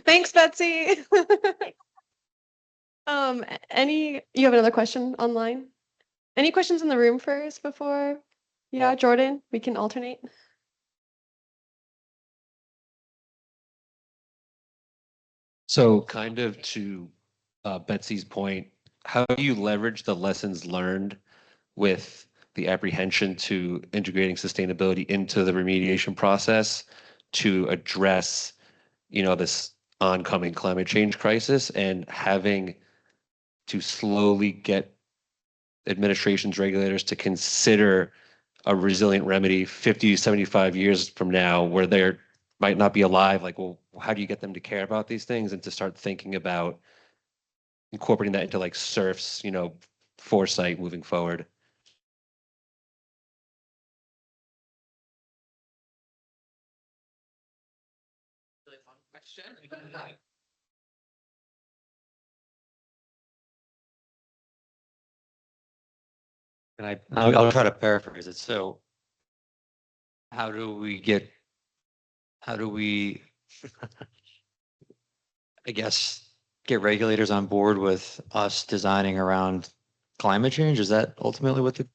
D: Thanks, Betsy. You have another question online? Any questions in the room first before? Yeah, Jordan, we can alternate.
C: So kind of to Betsy's point, how do you leverage the lessons learned with the apprehension to integrating sustainability into the remediation process to address, this oncoming climate change crisis, and having to slowly get administrations, regulators to consider a resilient remedy 50 to 75 years from now where they're might not be alive? Like, well, how do you get them to care about these things and to start thinking about incorporating that into like SURF's, foresight moving forward?
G: Really fun question.
H: And I'll try to paraphrase it. So how do we, I guess, get regulators on board with us designing around climate change? Is that ultimately what the?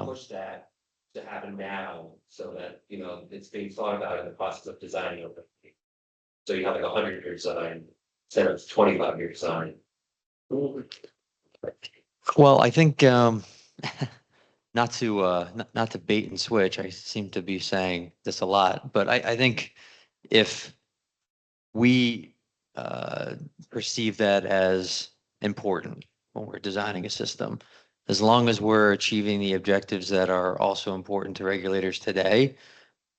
C: Push that to happen now so that, it's being thought about in the process of designing it. So you have like 100-year design instead of 25-year design.
H: Well, I think not to bait and switch. I seem to be saying this a lot, but I think if we perceive that as important when we're designing a system, as long as we're achieving the objectives that are also important to regulators today,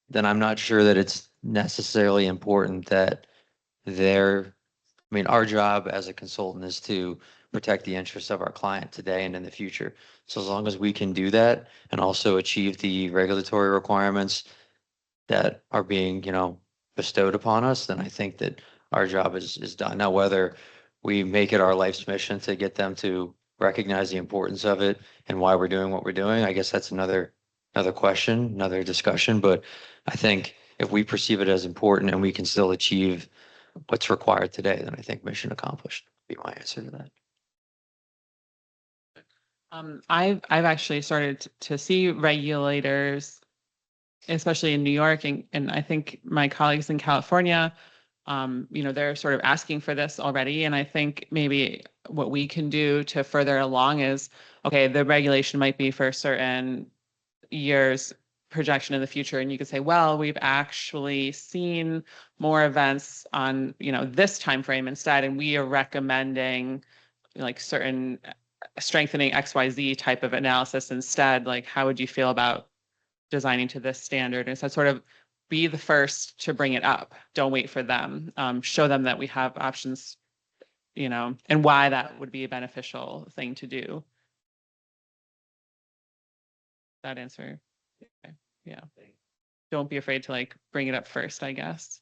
H: then I'm not sure that it's necessarily important that our job as a consultant is to protect the interests of our client today and in the future. So as long as we can do that and also achieve the regulatory requirements that are being, bestowed upon us, then I think that our job is done. Now, whether we make it our life's mission to get them to recognize the importance of it and why we're doing what we're doing, I guess that's another question, another discussion. But I think if we perceive it as important and we can still achieve what's required today, then I think mission accomplished would be my answer to that.
G: I've actually started to see regulators, especially in New York, and I think my colleagues in California, they're sort of asking for this already. And I think maybe what we can do to further along is, okay, the regulation might be for certain years projection in the future, and you could say, well, we've actually seen more events on this time frame instead, and we are recommending like certain strengthening XYZ type of analysis instead, like how would you feel about designing to this standard? And so sort of be the first to bring it up. Don't wait for them. Show them that we have options, you know, and why that would be a beneficial thing to do. That answer. Okay. Yeah. Don't be afraid to like bring it up first, I guess.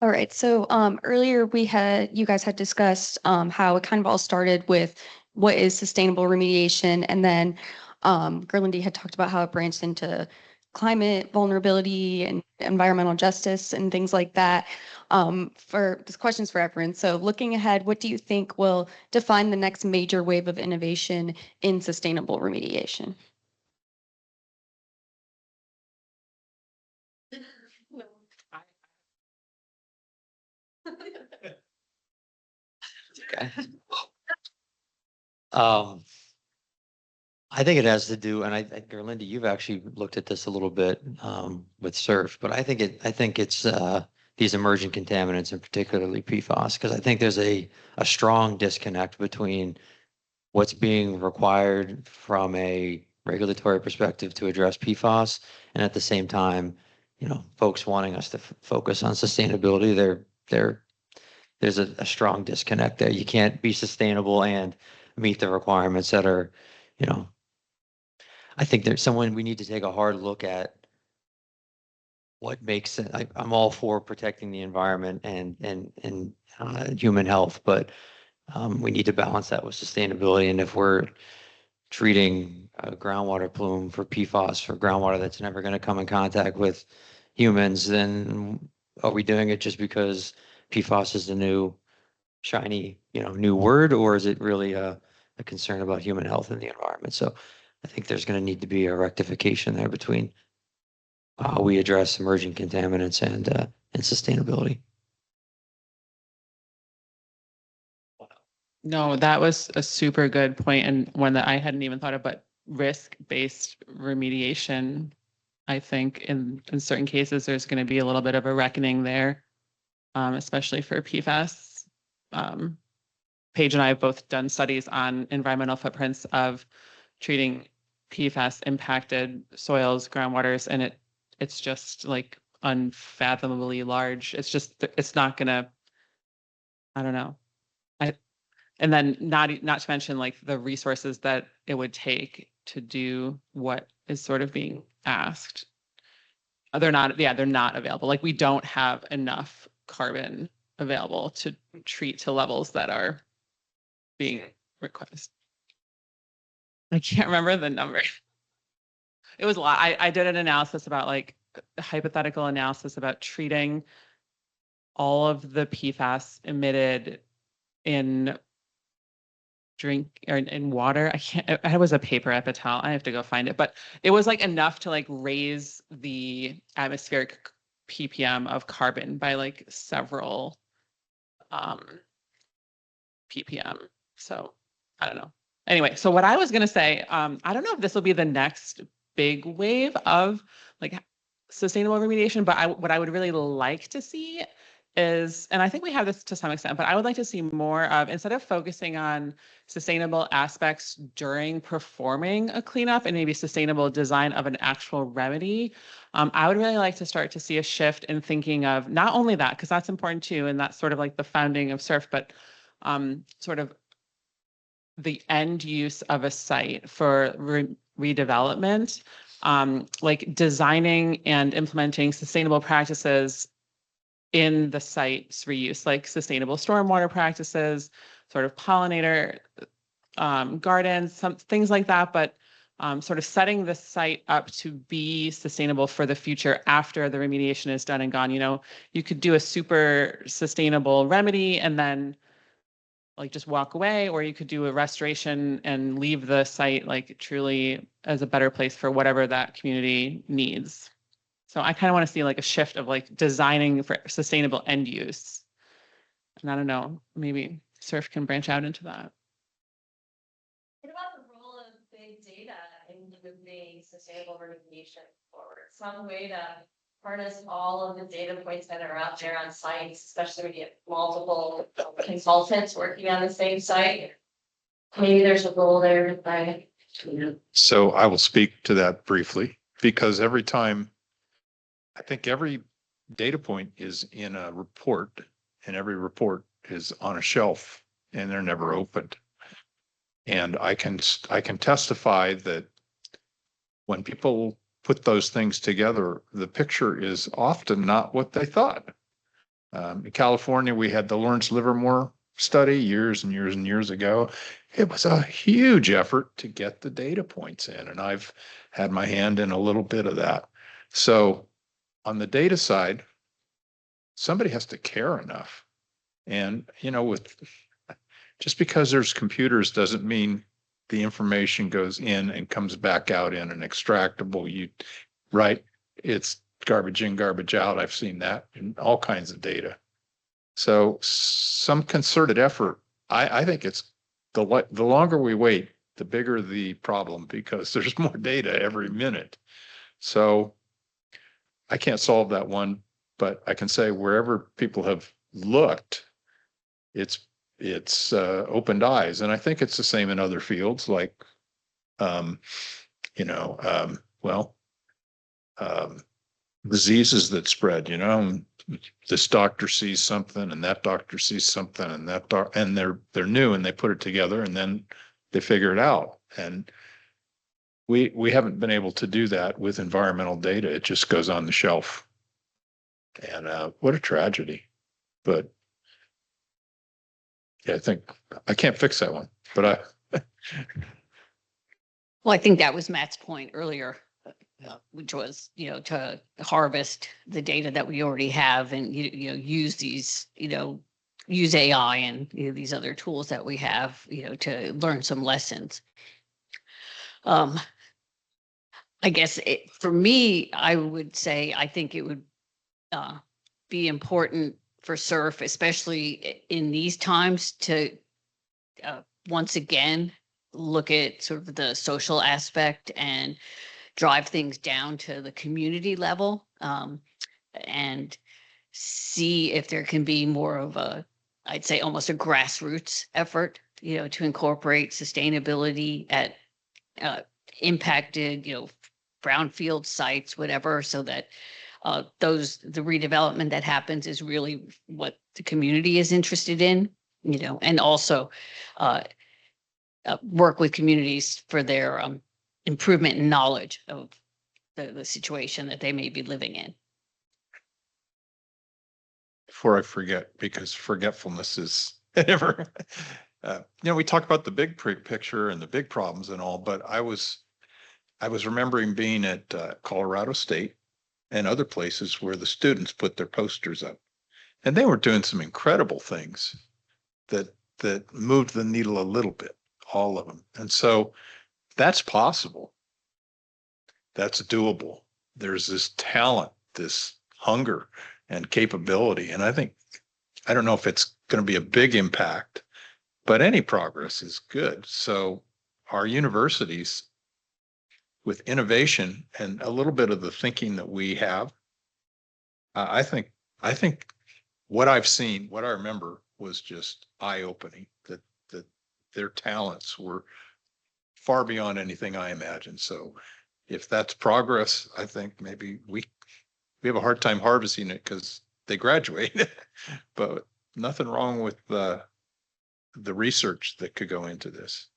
I: All right, so earlier you guys had discussed how it kind of all started with what is sustainable remediation, and then Gerlindy had talked about how it branched into climate vulnerability and environmental justice and things like that. For this question's for everyone. So looking ahead, what do you think will define the next major wave of innovation in sustainable remediation?
H: Okay. I think it has to do, and I think, Linda, you've actually looked at this a little bit with surf, but I think it's these emerging contaminants and particularly PFAS, because I think there's a strong disconnect between what's being required from a regulatory perspective to address PFAS, and at the same time, folks wanting us to focus on sustainability. There's a strong disconnect there. You can't be sustainable and meet the requirements that are, I think we need to take a hard look at what makes it. I'm all for protecting the environment and human health, but we need to balance that with sustainability. And if we're treating a groundwater plume for PFAS for groundwater that's never going to come in contact with humans, then are we doing it just because PFAS is the new shiny, new word, or is it really a concern about human health and the environment? So I think there's going to need to be a rectification there between how we address emerging contaminants and sustainability.
G: No, that was a super good point and one that I hadn't even thought of, but risk-based remediation, I think in certain cases, there's going to be a little bit of a reckoning there, especially for PFAS. Paige and I have both done studies on environmental footprints of treating PFAS impacted soils, groundwaters, and it's just like unfathomably large. It's not gonna, I don't know. And then not to mention like the resources that it would take to do what is sort of being asked. They're not available. Like we don't have enough carbon available to treat to levels that are being requested. I can't remember the number. It was a lot. I did an analysis about like a hypothetical analysis about treating all of the PFAS emitted in drink or in water. I was a paper at Patel. I have to go find it, but it was like enough to like raise the atmospheric ppm of carbon by like several ppm. So I don't know. Anyway, so what I was going to say, I don't know if this will be the next big wave of like sustainable remediation, but what I would really like to see is, and I think we have this to some extent, but I would like to see more of, instead of focusing on sustainable aspects during performing a cleanup and maybe sustainable design of an actual remedy, I would really like to start to see a shift in thinking of not only that, because that's important too, and that's sort of like the founding of SURF, but sort of the end use of a site for redevelopment, like designing and implementing sustainable practices in the site's reuse, like sustainable stormwater practices, sort of pollinator gardens, some things like that, but sort of setting the site up to be sustainable for the future after the remediation is done and gone. You could do a super sustainable remedy and then like just walk away, or you could do a restoration and leave the site like truly as a better place for whatever that community needs. So I kind of want to see like a shift of like designing for sustainable end use. And I don't know, maybe SURF can branch out into that.
I: What about the role of big data
J: in moving sustainable remediation forward? Some way to harness all of the data points that are out there on sites, especially when you get multiple consultants working on the same site. Maybe there's a role there to play.
E: So I will speak to that briefly because every time, I think every data point is in a report and every report is on a shelf and they're never opened. And I can testify that when people put those things together, the picture is often not what they thought. In California, we had the Lawrence Livermore study years and years and years ago. It was a huge effort to get the data points in, and I've had my hand in a little bit of that. So on the data side, somebody has to care enough. And, you know, with just because there's computers doesn't mean the information goes in and comes back out in an extractable, right? It's garbage in, garbage out. I've seen that in all kinds of data. So some concerted effort. I think it's the longer we wait, the bigger the problem because there's more data every minute. So I can't solve that one, but I can say wherever people have looked, it's opened eyes. And I think it's the same in other fields like, diseases that spread, this doctor sees something and that doctor sees something and and they're new and they put it together and then they figure it out. And we haven't been able to do that with environmental data. It just goes on the shelf. And what a tragedy. But yeah, I think I can't fix that one, but
F: Well, I think that was Matt's point earlier, which was, to harvest the data that we already have and, use these, use AI and these other tools that we have, to learn some lessons. I guess for me, I would say, I think it would be important for SURF, especially in these times, to once again look at sort of the social aspect and drive things down to the community level, and see if there can be more of a, I'd say almost a grassroots effort, to incorporate sustainability at impacted, brownfield sites, whatever, so that the redevelopment that happens is really what the community is interested in, and also work with communities for their improvement in knowledge of the situation that they may be living in.
E: before I forget, because forgetfulness is never, we talk about the big picture and the big problems and all, but I was remembering being at Colorado State and other places where the students put their posters up and they were doing some incredible things that moved the needle a little bit, all of them. And so that's possible. That's doable. There's this talent, this hunger and capability. And I don't know if it's going to be a big impact, but any progress is good. So our universities, with innovation and a little bit of the thinking that we have, I think what I've seen, what I remember was just eye-opening, that their talents were far beyond anything I imagined. So if that's progress, I think maybe we have a hard time harvesting it because they graduate, but nothing wrong with the research that could go into this.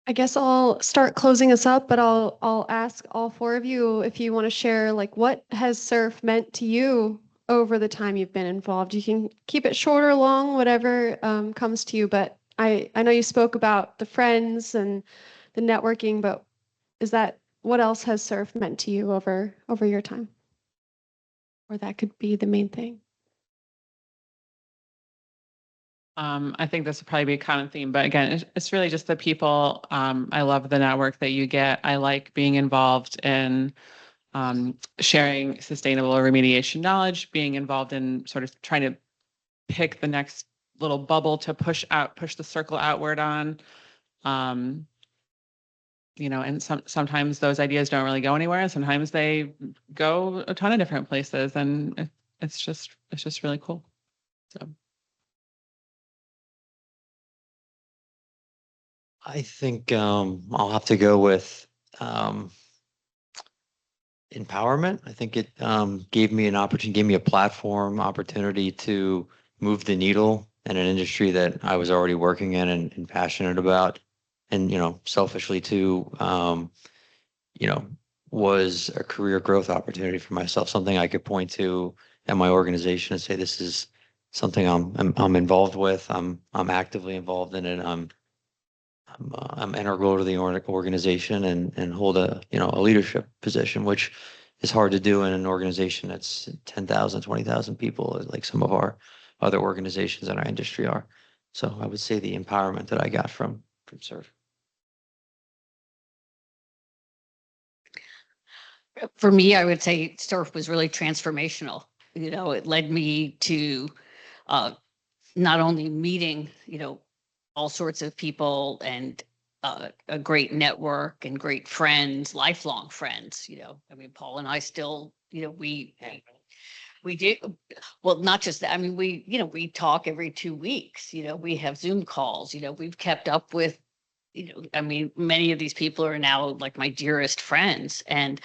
D: I guess I'll start closing us up, but I'll ask all four of you if you want to share, like, what has SURF meant to you over the time you've been involved? You can keep it short or long, whatever comes to you, but I know you spoke about the friends and the networking, but what else has SURF meant to you over your time? Or that could be the main thing.
G: I think this would probably be a common theme, but again, it's really just the people. I love the network that you get. I like being involved in sharing sustainable remediation knowledge, being involved in sort of trying to pick the next little bubble to push the circle outward on. And sometimes those ideas don't really go anywhere, and sometimes they go a ton of different places, and it's just really cool. So
H: I think I'll have to go with empowerment. I think it gave me a platform opportunity to move the needle in an industry that I was already working in and passionate about. And, selfishly too, was a career growth opportunity for myself, something I could point to at my organization and say, this is something I'm involved with. I'm actively involved in it. I'm integral to the organization and hold a leadership position, which is hard to do in an organization that's 10,000, 20,000 people, like some of our other organizations in our industry are. So I would say the empowerment that I got from SURF.
F: For me, I would say SURF was really transformational. It led me to not only meeting, all sorts of people and a great network and great friends, lifelong friends. Paul and I still, we did, well, not just that. We talk every 2 weeks. We have Zoom calls. We've kept up with, many of these people are now like my dearest friends. And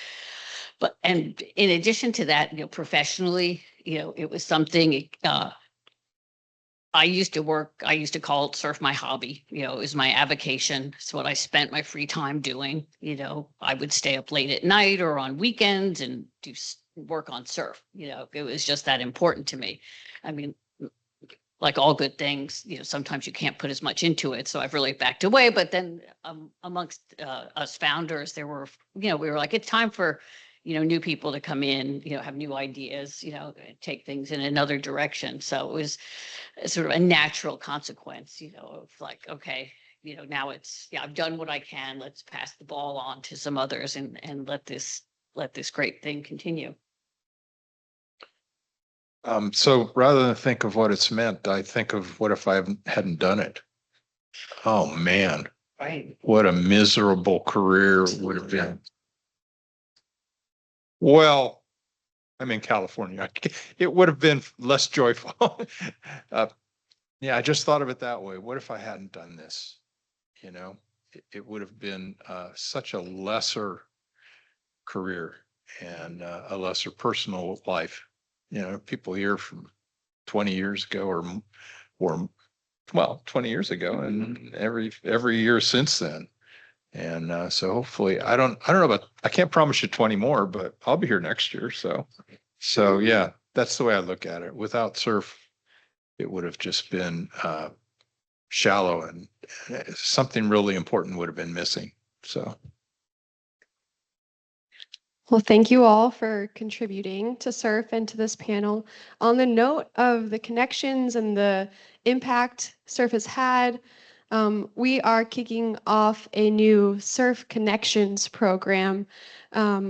F: in addition to that, professionally, it was something. I used to call SURF my hobby. It was my avocation. It's what I spent my free time doing. I would stay up late at night or on weekends and do work on SURF. It was just that important to me. Like all good things, sometimes you can't put as much into it. So I've really backed away. But then amongst us founders, there were, we were like, it's time for, new people to come in, have new ideas, take things in another direction. So it was sort of a natural consequence, of like, okay, now it's, I've done what I can. Let's pass the ball on to some others and let this great thing continue.
E: So rather than think of what it's meant, I think of what if I hadn't done it? Oh man,
F: Right.
E: what a miserable career it would have been. Well, I'm in California. It would have been less joyful. Yeah, I just thought of it that way. What if I hadn't done this? It would have been such a lesser career and a lesser personal life. People here from 20 years ago or 20 years ago and every year since then. And so hopefully I don't know about, I can't promise you 20 more, but I'll be here next year. So yeah, that's the way I look at it. Without SURF, it would have just been shallow and something really important would have been missing. So.
D: Well, thank you all for contributing to SURF and to this panel. On the note of the connections and the impact SURF has had, we are kicking off a new SURF Connections program.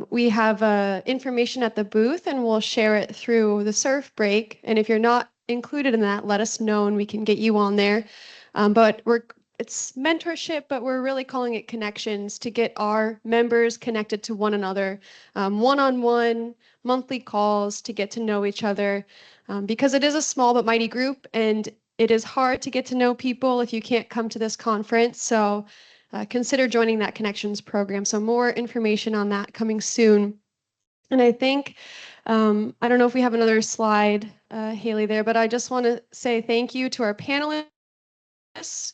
D: We have information at the booth and we'll share it through the SURF break. And if you're not included in that, let us know and we can get you on there. But it's mentorship, but we're really calling it connections to get our members connected to one another, one-on-one, monthly calls to get to know each other, because it is a small but mighty group and it is hard to get to know people if you can't come to this conference. So consider joining that connections program. So more information on that coming soon. And I think, I don't know if we have another slide, Haley, there, but I just want to say thank you to our panelists,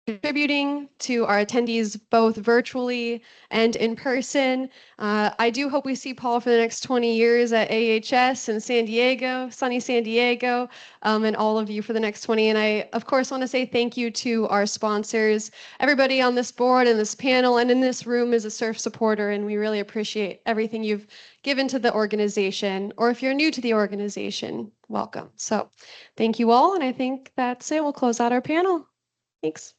D: contributing, to our attendees both virtually and in person. I do hope we see Paul for the next 20 years at AEHS in San Diego, sunny San Diego, and all of you for the next 20. And I, of course, want to say thank you to our sponsors. Everybody on this board and this panel and in this room is a SURF supporter, and we really appreciate everything you've given to the organization. Or if you're new to the organization, welcome. So thank you all, and I think that's it. We'll close out our panel. Thanks.